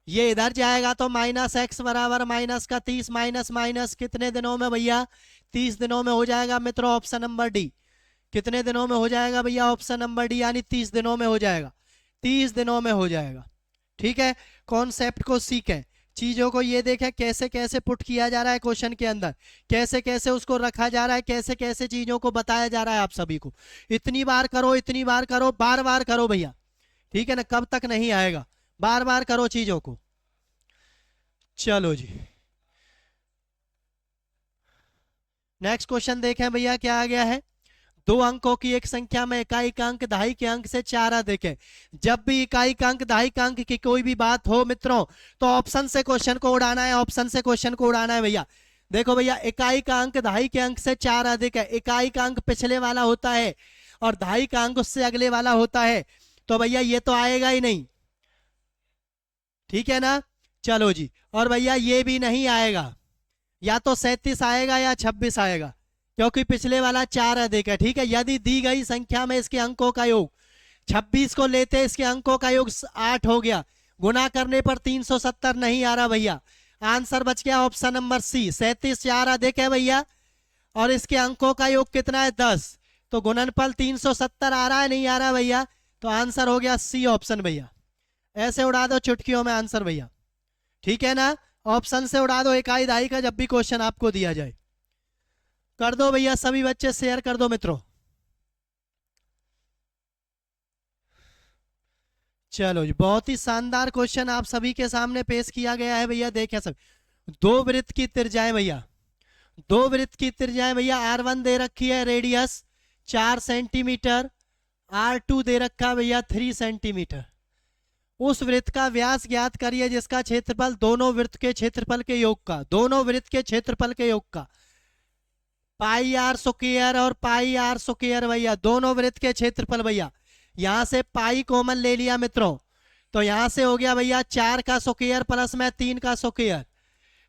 ये इधर जाएगा तो माइनस एक्स बराबर माइनस का 30, माइनस माइनस कितने दिनों में भैया? 30 दिनों में हो जाएगा मित्रों, ऑप्शन नंबर डी। कितने दिनों में हो जाएगा भैया? ऑप्शन नंबर डी, यानी 30 दिनों में हो जाएगा। 30 दिनों में हो जाएगा। ठीक है, कॉन्सेप्ट को सीखें, चीजों को ये देखें कैसे कैसे पुट किया जा रहा है क्वेश्चन के अंदर, कैसे कैसे उसको रखा जा रहा है, कैसे कैसे चीजों को बताया जा रहा है आप सभी को। इतनी बार करो, इतनी बार करो, बार बार करो भैया। ठीक है ना, कब तक नहीं आएगा, बार बार करो चीजों को। चलो जी, नेक्स्ट क्वेश्चन देखें भैया क्या आ गया है। दो अंकों की एक संख्या में इकाई का अंक दहाई के अंक से 4 अधिक है। जब भी इकाई का अंक दहाई का अंक की कोई भी बात हो मित्रों, तो ऑप्शन से क्वेश्चन को उड़ाना है, ऑप्शन से क्वेश्चन को उड़ाना है भैया। देखो भैया, इकाई का अंक दहाई के अंक से 4 अधिक है। इकाई का अंक पिछले वाला होता है और दहाई का अंक उससे अगले वाला होता है, तो भैया ये तो आएगा ही नहीं। ठीक है ना, चलो जी, और भैया ये भी नहीं आएगा, या तो 37 आएगा या 26 आएगा, क्योंकि पिछले वाला 4 अधिक है। ठीक है, यदि दी गई संख्या में इसके अंकों का योग 26 को लेते, इसके अंकों का योग 8 हो गया, गुना करने पर 370 नहीं आ रहा भैया। आंसर बच गया ऑप्शन नंबर सी, 37 4 अधिक है भैया, और इसके अंकों का योग कितना है? 10, तो गुणनफल 370 आ रहा है, नहीं आ रहा भैया, तो आंसर हो गया सी ऑप्शन भैया। ऐसे उड़ा दो चुटकियों में आंसर भैया। ठीक है ना, ऑप्शन से उड़ा दो इकाई दहाई का जब भी क्वेश्चन आपको दिया जाए। कर दो भैया, सभी बच्चे शेयर कर दो मित्रों। चलो जी, बहुत ही शानदार क्वेश्चन आप सभी के सामने पेश किया गया है भैया। देखें सब, दो वृत्त की त्रिज्याएं भैया, दो वृत्त की त्रिज्याएं भैया, R1 दे रखी है रेडियस 4 सेंटीमीटर, R2 दे रखा है भैया 3 सेंटीमीटर। उस वृत्त का व्यास ज्ञात करिए जिसका क्षेत्रफल दोनों वृत्त के क्षेत्रफल के योग का, दोनों वृत्त के क्षेत्रफल के योग का, पाई आर स्क्वायर और पाई आर स्क्वायर भैया, दोनों वृत्त के क्षेत्रफल भैया। यहां से पाई कॉमन ले लिया मित्रों, तो यहां से हो गया भैया 4 का स्क्वायर प्लस में 3 का स्क्वायर,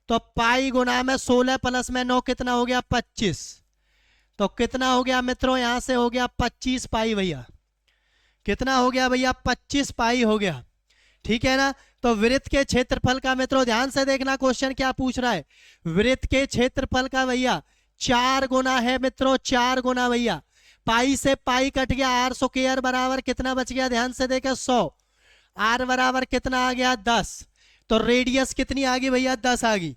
तो पाई गुना में 16 प्लस में 9 कितना हो गया? 25। तो कितना हो गया मित्रों? यहां से हो गया 25 पाई भैया। कितना हो गया भैया? 25 पाई हो गया। ठीक है ना, तो वृत्त के क्षेत्रफल का मित्रों ध्यान से देखना क्वेश्चन क्या पूछ रहा है। वृत्त के क्षेत्रफल का भैया 4 गुना है मित्रों, 4 गुना भैया। पाई से पाई कट गया, आर स्क्वायर बराबर कितना बच गया? ध्यान से देखे 100। आर बराबर कितना आ गया? 10। तो रेडियस कितनी आ गई भैया? 10 आ गई।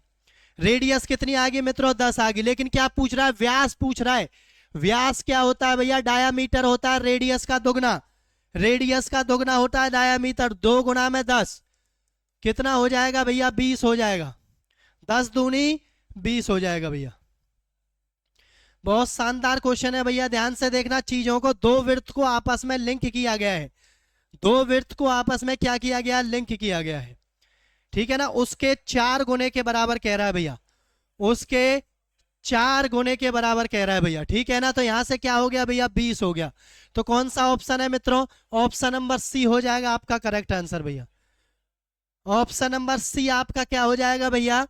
रेडियस कितनी आ गई मित्रों? 10 आ गई। लेकिन क्या पूछ रहा है? व्यास पूछ रहा है। व्यास क्या होता है भैया? डायामीटर होता है रेडियस का दुगना। रेडियस का दुगना होता है डायामीटर, 2 गुना में 10 कितना हो जाएगा भैया? 20 हो जाएगा। 10 दूनी 20 हो जाएगा भैया। बहुत शानदार क्वेश्चन है भैया, ध्यान से देखना चीजों को। दो वृत्त को आपस में लिंक किया गया है, दो वृत्त को आपस में क्या किया गया? लिंक किया गया है। ठीक है ना, उसके 4 गुने के बराबर कह रहा है भैया, उसके 4 गुने के बराबर कह रहा है भैया। ठीक है ना, तो यहां से क्या हो गया भैया? 20 हो गया। तो कौन सा ऑप्शन है मित्रों? ऑप्शन नंबर सी हो जाएगा आपका करेक्ट आंसर भैया। ऑप्शन नंबर सी आपका क्या हो जाएगा भैया?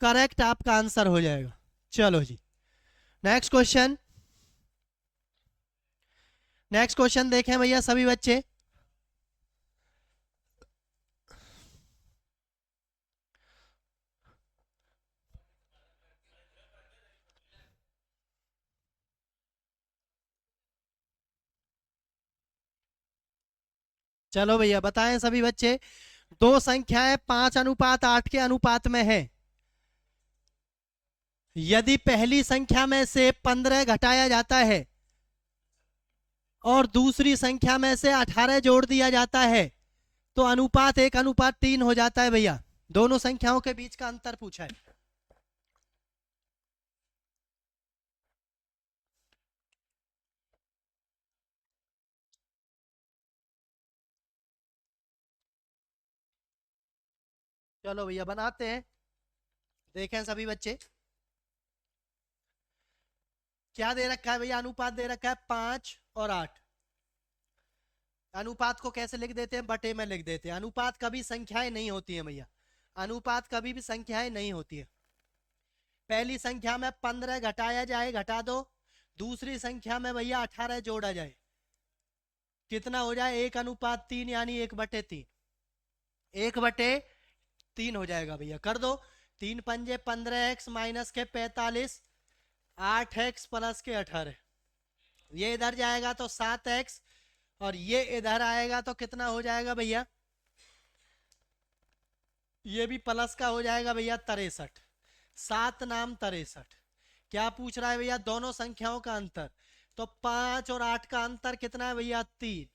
करेक्ट आपका आंसर हो जाएगा। चलो जी, नेक्स्ट क्वेश्चन, नेक्स्ट क्वेश्चन देखें भैया सभी बच्चे। चलो भैया बताएं सभी बच्चे। दो संख्याएं 5:8 के अनुपात में है। यदि पहली संख्या में से 15 घटाया जाता है और दूसरी संख्या में से 18 जोड़ दिया जाता है, तो अनुपात 1:3 हो जाता है भैया। दोनों संख्याओं के बीच का अंतर पूछा है। चलो भैया बनाते हैं, देखें सभी बच्चे। क्या दे रखा है भैया? अनुपात दे रखा है 5 और 8। अनुपात को कैसे लिख देते हैं, बटे में लिख देते हैं। अनुपात कभी संख्याएं नहीं होती है भैया, अनुपात कभी भी संख्याएं नहीं होती है। पहली संख्या में 15 घटाया जाए, घटा दो। दूसरी संख्या में भैया 18 जोड़ा जाए, कितना हो जाए, 1:3 यानी 1/3, 1/3 हो जाएगा भैया। कर दो, 3 पंजे 15x माइनस के 45, 8x प्लस के 18, ये इधर जाएगा तो 7x, और ये इधर आएगा तो कितना हो जाएगा भैया, ये भी प्लस का हो जाएगा भैया 63, 7 नाम 63। क्या पूछ रहा है भैया, दोनों संख्याओं का अंतर। तो 5 और 8 का अंतर कितना है भैया, 3,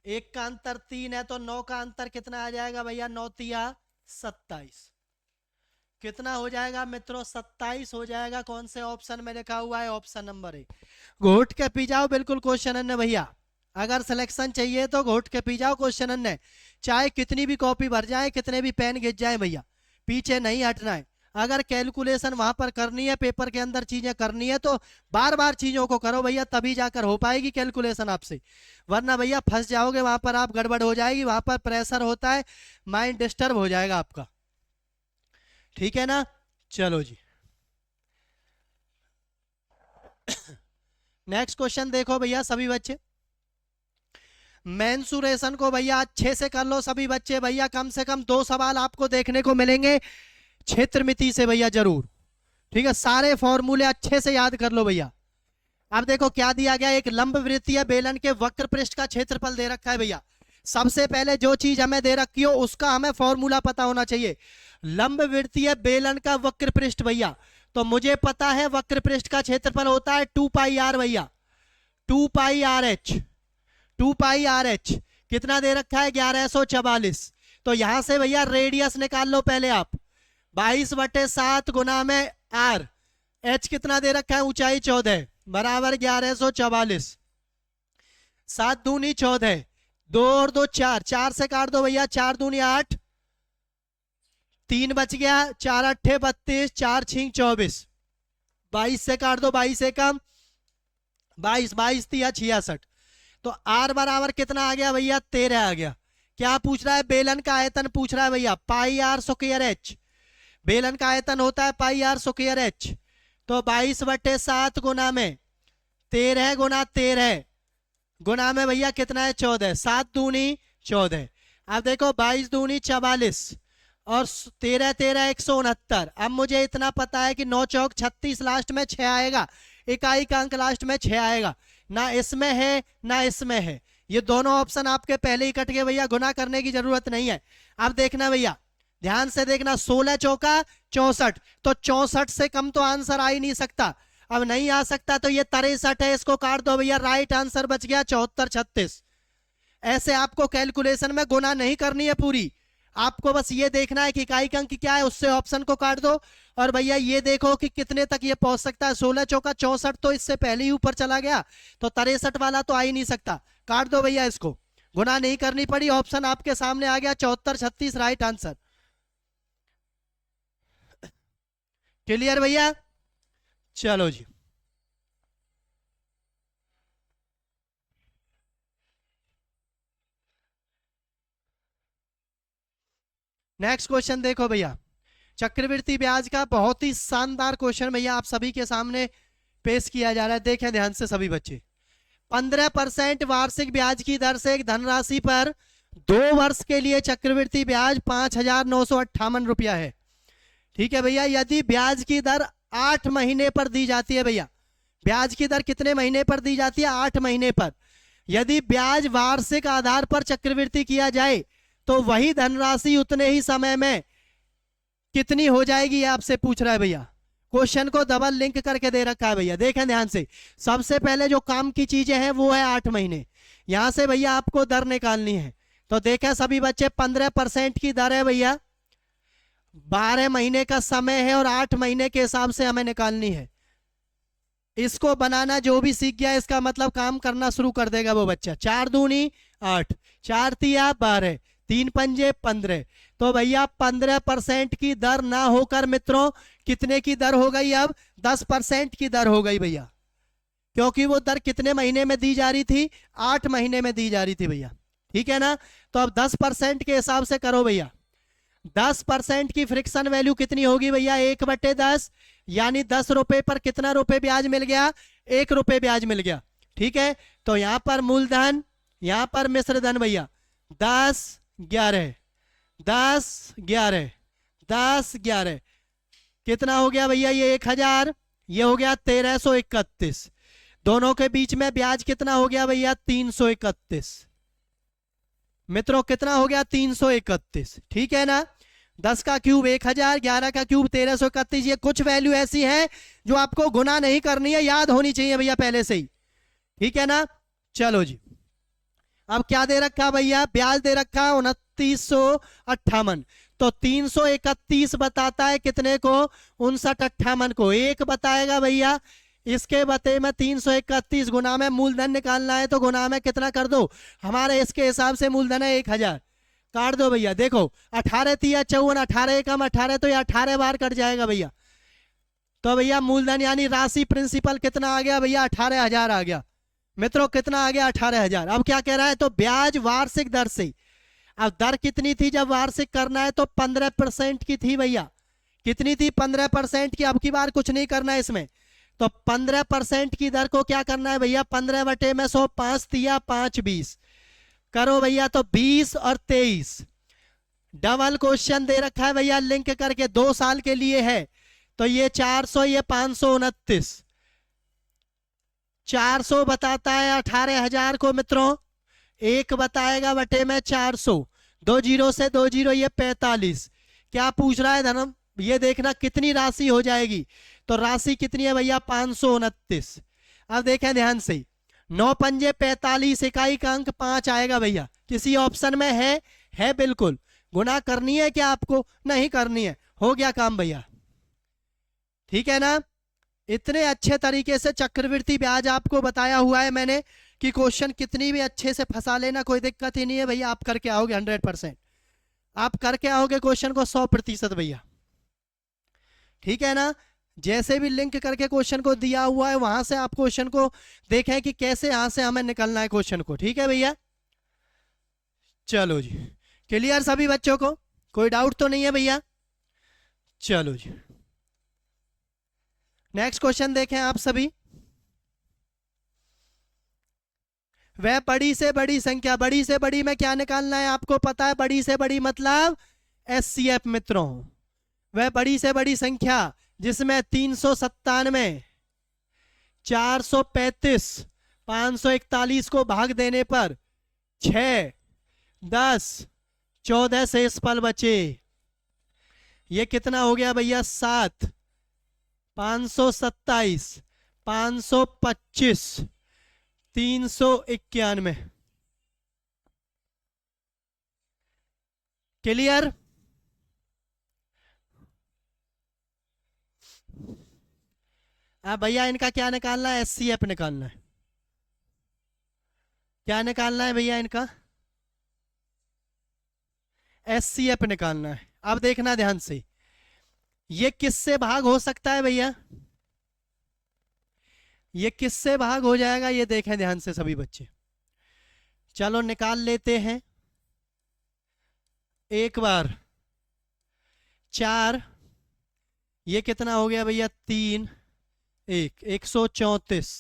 1 का अंतर 3 है, तो 9 का अंतर कितना आ जाएगा भैया, 9 तिया 27, कितना हो जाएगा मित्रों, 27 हो जाएगा। कौन से ऑप्शन में लिखा हुआ है, ऑप्शन नंबर 1। घोट के पी जाओ, बिल्कुल क्वेश्चन है भैया, अगर सिलेक्शन चाहिए तो घोट के पी जाओ क्वेश्चन है, चाहे कितनी भी कॉपी भर जाए, कितने भी पेन गिर जाए भैया, पीछे नहीं हटना है। अगर कैलकुलेशन वहां पर करनी है, पेपर के अंदर चीजें करनी है, तो बार बार चीजों को करो भैया, तभी जाकर हो पाएगी कैलकुलेशन आपसे, वरना भैया फंस जाओगे वहां पर, आप गड़बड़ हो जाएगी, वहां पर प्रेशर होता है, माइंड डिस्टर्ब हो जाएगा आपका, ठीक है ना। चलो जी नेक्स्ट क्वेश्चन देखो भैया सभी बच्चे, मेंसुरेशन को भैया अच्छे से कर लो सभी बच्चे। भैया कम से कम 2 सवाल आपको देखने को मिलेंगे क्षेत्रमिति से भैया जरूर, ठीक है। सारे फॉर्मूले अच्छे से याद कर लो भैया। अब देखो क्या दिया गया, एक लंब वृत्तीय बेलन के वक्र पृष्ठ का क्षेत्रफल दे रखा है भैया। सबसे पहले जो चीज हमें दे रखी हो उसका हमें फॉर्मूला पता होना चाहिए। लंब वृत्तीय बेलन का वक्र पृष्ठ भैया, तो मुझे पता है वक्र पृष्ठ का क्षेत्रफल होता है 2πr भैया, 2πrh, 2πrh कितना दे रखा है, 1144। तो यहां से भैया रेडियस निकाल लो पहले आप, 22/7 गुना में r, h कितना दे रखा है, ऊंचाई 14 बराबर 1144, 7 दूनी 14, 2 और 2 4, 4 से काट दो भैया, 4 दूनी 8, 3 बच गया, 4 8 32, 4 6 24, 22 से काट दो, 22 से कम 22, 22 तिया 66। तो r बराबर कितना आ गया भैया, 13 आ गया। क्या पूछ रहा है, बेलन का आयतन पूछ रहा है भैया, πr स्क्वायर h, बेलन का आयतन होता है πr स्क्वायर h। तो 22/7 गुना में 13 गुना 13 गुना में भैया कितना है, 14, 7 दूनी 14। अब देखो 22 दूनी 44 और 13 13 169। अब मुझे इतना पता है कि 9 चौक 36, लास्ट में 6 आएगा, इकाई का अंक लास्ट में 6 आएगा, ना इसमें है ना इसमें है, ये दोनों ऑप्शन आपके पहले ही कट गए भैया, गुना करने की जरूरत नहीं है। अब देखना भैया ध्यान से देखना, 16 चौका 64, तो 64 से कम तो आंसर आ ही नहीं सकता। अब नहीं आ सकता तो ये 63 है, इसको काट दो भैया, राइट आंसर बच गया 74 36। ऐसे आपको कैलकुलेशन में गुना नहीं करनी है पूरी, आपको बस ये देखना है कि इकाई का अंक क्या है, उससे ऑप्शन को काट दो। और भैया ये देखो कि कितने तक ये पहुंच सकता है, 16 चौका 64 तो इससे पहले ही ऊपर चला गया, तो 63 वाला तो आ ही नहीं सकता, काट दो भैया इसको, गुना नहीं करनी पड़ी, ऑप्शन आपके सामने आ गया 74 36 राइट आंसर। क्लियर भैया, चलो जी नेक्स्ट क्वेश्चन देखो भैया, चक्रवृद्धि ब्याज का बहुत ही शानदार क्वेश्चन भैया आप सभी के सामने पेश किया जा रहा है। देखें ध्यान से सभी बच्चे, 15% वार्षिक ब्याज की दर से एक धनराशि पर 2 वर्ष के लिए चक्रवृद्धि ब्याज 5,958 रुपया है, ठीक है भैया। यदि ब्याज की दर 8 महीने पर दी जाती है भैया, ब्याज की दर कितने महीने पर दी जाती है, 8 महीने पर। यदि ब्याज वार्षिक आधार पर चक्रवृद्धि किया जाए तो वही धनराशि उतने ही समय में कितनी हो जाएगी, ये आपसे पूछ रहा है भैया। क्वेश्चन को डबल लिंक करके दे रखा है भैया, देखें ध्यान से। सबसे पहले जो काम की चीजें हैं वो है 8 महीने, यहां से भैया आपको दर निकालनी है। तो देखें सभी बच्चे, 15% की दर है भैया, 12 महीने का समय है और 8 महीने के हिसाब से हमें निकालनी है। इसको बनाना जो भी सीख गया इसका मतलब काम करना शुरू कर देगा वो बच्चा। 4 दूनी 8, 4 तिया 12, 3 पंजे 15। तो भैया 15% की दर ना होकर मित्रों कितने की दर हो गई, अब 10% की दर हो गई भैया। क्योंकि वो दर कितने महीने में दी जा रही थी, 8 महीने में दी जा रही थी भैया, ठीक है ना। तो अब 10% के हिसाब से करो भैया, 10% की फ्रिक्शन वैल्यू कितनी होगी भैया, 1/10, यानी 10 रुपए पर कितना रुपए ब्याज मिल गया, 1 रुपए ब्याज मिल गया, ठीक है। तो यहां पर मूलधन, यहां पर मिश्र धन भैया, 10 11 10 11 10 11 कितना हो गया भैया, ये 1000, ये हो गया 1331, दोनों के बीच में ब्याज कितना हो गया भैया, 331। मित्रों कितना हो गया, 331, ठीक है ना। 10 का क्यूब 1000, 11 का क्यूब 1331, ये कुछ वैल्यू ऐसी है जो आपको गुना नहीं करनी है, याद होनी चाहिए भैया पहले से ही, ठीक है ना। चलो जी, अब क्या दे रखा भैया, ब्याज दे रखा 2958, तो 331 बताता है कितने को, 5958 को, एक बताएगा भैया, इसके बते में 331 गुना में मूलधन निकालना है, तो गुना में कितना कर दो, हमारे इसके हिसाब से मूलधन है 1000, काट दो भैया, देखो 18 तिया 54, 18 कम 18, तो ये 18 बार कट जाएगा भैया। तो भैया मूलधन यानी राशि प्रिंसिपल कितना आ गया भैया, 18,000 आ गया। मित्रों कितना आ गया, 18,000। अब क्या कह रहा है, तो ब्याज वार्षिक दर से, अब दर कितनी थी जब वार्षिक करना है, तो 15% की थी भैया, कितनी थी, 15% की। अब की बार कुछ नहीं करना है इसमें, तो 15% की दर को क्या करना है भैया, 15/100, 5 तिया 5 20 करो भैया, तो 20 और 23, डबल क्वेश्चन दे रखा है भैया लिंक करके, 2 साल के लिए है, तो ये 400, ये 529, 400 बताता है 18,000 को मित्रों, एक बताएगा बटे में 400, 2 जीरो से 2 जीरो, ये 45। क्या पूछ रहा है धर्म, ये देखना कितनी राशि हो जाएगी, तो राशि कितनी है भैया, 529। अब देखें ध्यान से, 9 पंजे 45, इकाई का अंक 5 आएगा भैया, किसी ऑप्शन में है बिल्कुल। गुना करनी है क्या आपको, नहीं करनी है, हो गया काम भैया, ठीक है ना। इतने अच्छे तरीके से चक्रवृद्धि ब्याज आपको बताया हुआ है मैंने कि क्वेश्चन कितनी भी अच्छे से फंसा लेना, कोई दिक्कत ही नहीं है भैया, आप करके आओगे 100%, आप करके आओगे क्वेश्चन को 100% भैया, ठीक है ना। जैसे भी लिंक करके क्वेश्चन को दिया हुआ है वहां से आप क्वेश्चन को देखें कि कैसे यहां से हमें निकलना है क्वेश्चन को, ठीक है भैया। चलो जी, क्लियर सभी बच्चों को, कोई डाउट तो नहीं है भैया। चलो जी, नेक्स्ट क्वेश्चन देखें आप सभी, वह बड़ी से बड़ी संख्या, बड़ी से बड़ी में क्या निकालना है आपको पता है, बड़ी से बड़ी मतलब एचसीएफ मित्रों, वह बड़ी से बड़ी संख्या जिसमें 397, 435, 541 को भाग देने पर 6, 10, 14 शेष फल बचे, ये कितना हो गया भैया, 7, 527, 525, 391। क्लियर, अब भैया इनका क्या निकालना है, एचसीएफ निकालना है, क्या निकालना है भैया इनका, एचसीएफ निकालना है। अब देखना ध्यान से, ये किससे भाग हो सकता है भैया, ये किससे भाग हो जाएगा, ये देखें ध्यान से सभी बच्चे, चलो निकाल लेते हैं एक बार। 4, ये कितना हो गया भैया, 3, 134,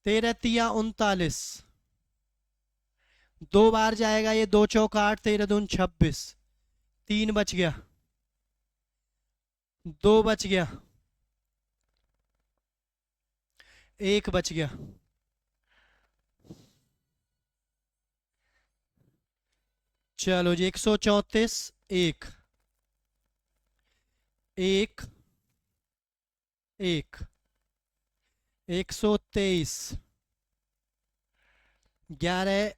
13 तिया 39, 2 बार जाएगा ये, 2 चौका 8, 13 दून 26, 3 बच गया, 2 बच गया, 1 बच गया, चलो जी 134, 1 1 1, 123, 11,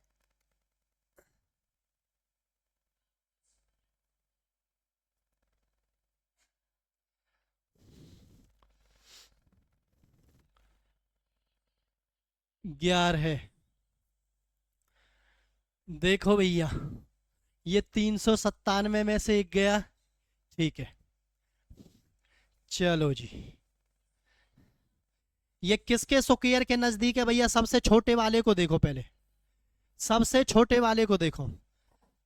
है। देखो भैया ये 397 में से एक गया, ठीक है। चलो जी, ये किसके स्क्वायर के नजदीक है भैया? सबसे छोटे वाले को देखो पहले, सबसे छोटे वाले को देखो।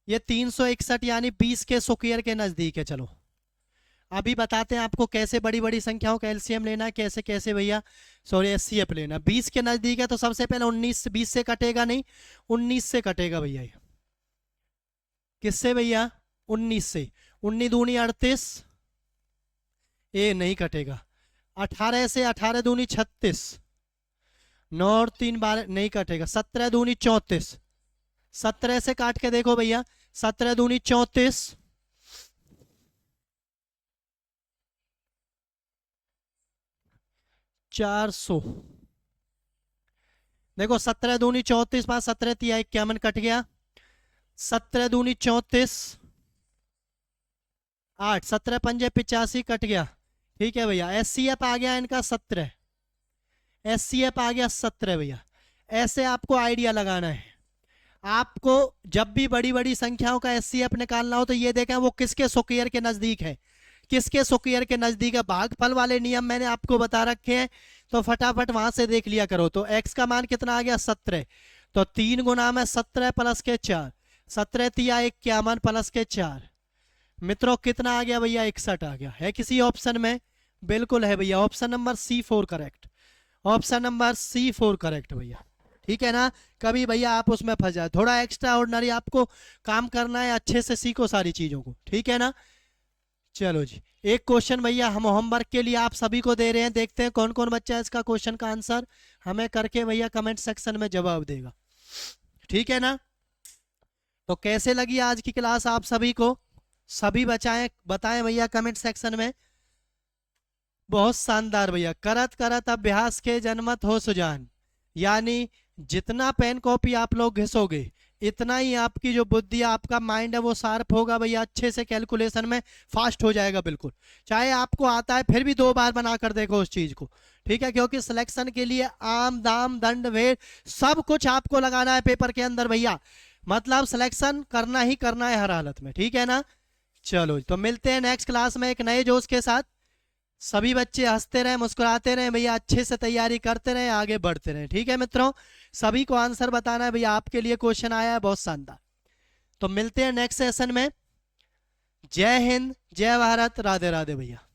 ये 361 यानी 20 के स्क्वायर के नजदीक है। चलो अभी बताते हैं आपको कैसे बड़ी बड़ी संख्याओं का एलसीएम लेना है, कैसे कैसे भैया सॉरी एचसीएफ लेना। 20 के नजदीक है तो सबसे पहले 19, 20 से कटेगा नहीं, 19 से कटेगा भैया। ये किससे भैया? 19 से। 19 दूनी 38, ये नहीं कटेगा। 18 से 18 दूनी 36, 9 और 3 12 नहीं कटेगा। 17 दूनी 34, 17 से काट के देखो भैया, 17 दूनी 34, 400। देखो 17 दूनी 34, 5 17 तिया 51 कट गया। 17 दूनी 34, 8 17 पंजे 85 कट गया। ठीक है भैया। एचसीएफ आ गया इनका 17, एचसीएफ आ गया 17 भैया। ऐसे आपको आइडिया लगाना है। आपको जब भी बड़ी बड़ी संख्याओं का एचसीएफ निकालना हो तो ये देखें वो किसके स्क्वायर के नजदीक है, किसके स्क्वायर के नजदीक है। भागफल वाले नियम मैंने आपको बता रखे हैं तो फटाफट वहां से देख लिया करो। तो x का मान कितना आ गया? 17। तो 3 गुना में 17 प्लस के 4, 17 तिया 51 प्लस के 4। मित्रों कितना आ गया भैया? 61 आ गया। है किसी ऑप्शन में? बिल्कुल है भैया। Option number C4 correct, option number C4 correct भैया। ठीक है ना? कभी भैया आप उसमें फंस जाए, थोड़ा एक्स्ट्रा ऑर्डिनरी आपको काम करना है, अच्छे से सीखो सारी चीजों को। ठीक है ना? चलो जी, एक क्वेश्चन भैया हम होमवर्क के लिए आप सभी को दे रहे हैं, देखते हैं कौन कौन बच्चा इसका क्वेश्चन का आंसर हमें करके भैया कमेंट सेक्शन में जवाब देगा। ठीक है ना? तो कैसे लगी आज की क्लास आप सभी को? सभी बताएं भैया कमेंट सेक्शन में। बहुत शानदार भैया। करत करत अभ्यास के जनमत हो सुजान, यानी जितना पेन कॉपी आप लोग घिसोगे इतना ही आपकी जो बुद्धि, आपका माइंड है वो शार्प होगा भैया, अच्छे से कैलकुलेशन में फास्ट हो जाएगा। बिल्कुल चाहे आपको आता है फिर भी 2 बार बना कर देखो उस चीज को। ठीक है? क्योंकि सिलेक्शन के लिए आम दाम दंड भेद सब कुछ आपको लगाना है पेपर के अंदर भैया। मतलब सिलेक्शन करना ही करना है हर हालत में। ठीक है ना? चलो तो मिलते हैं नेक्स्ट क्लास में एक नए जोश के साथ। सभी बच्चे हंसते रहें, मुस्कुराते रहें भैया, अच्छे से तैयारी करते रहें, आगे बढ़ते रहें। ठीक है मित्रों? सभी को आंसर बताना है भैया। आपके लिए क्वेश्चन आया है बहुत शानदार। तो मिलते हैं नेक्स्ट सेशन में। जय हिंद, जय भारत, राधे राधे भैया।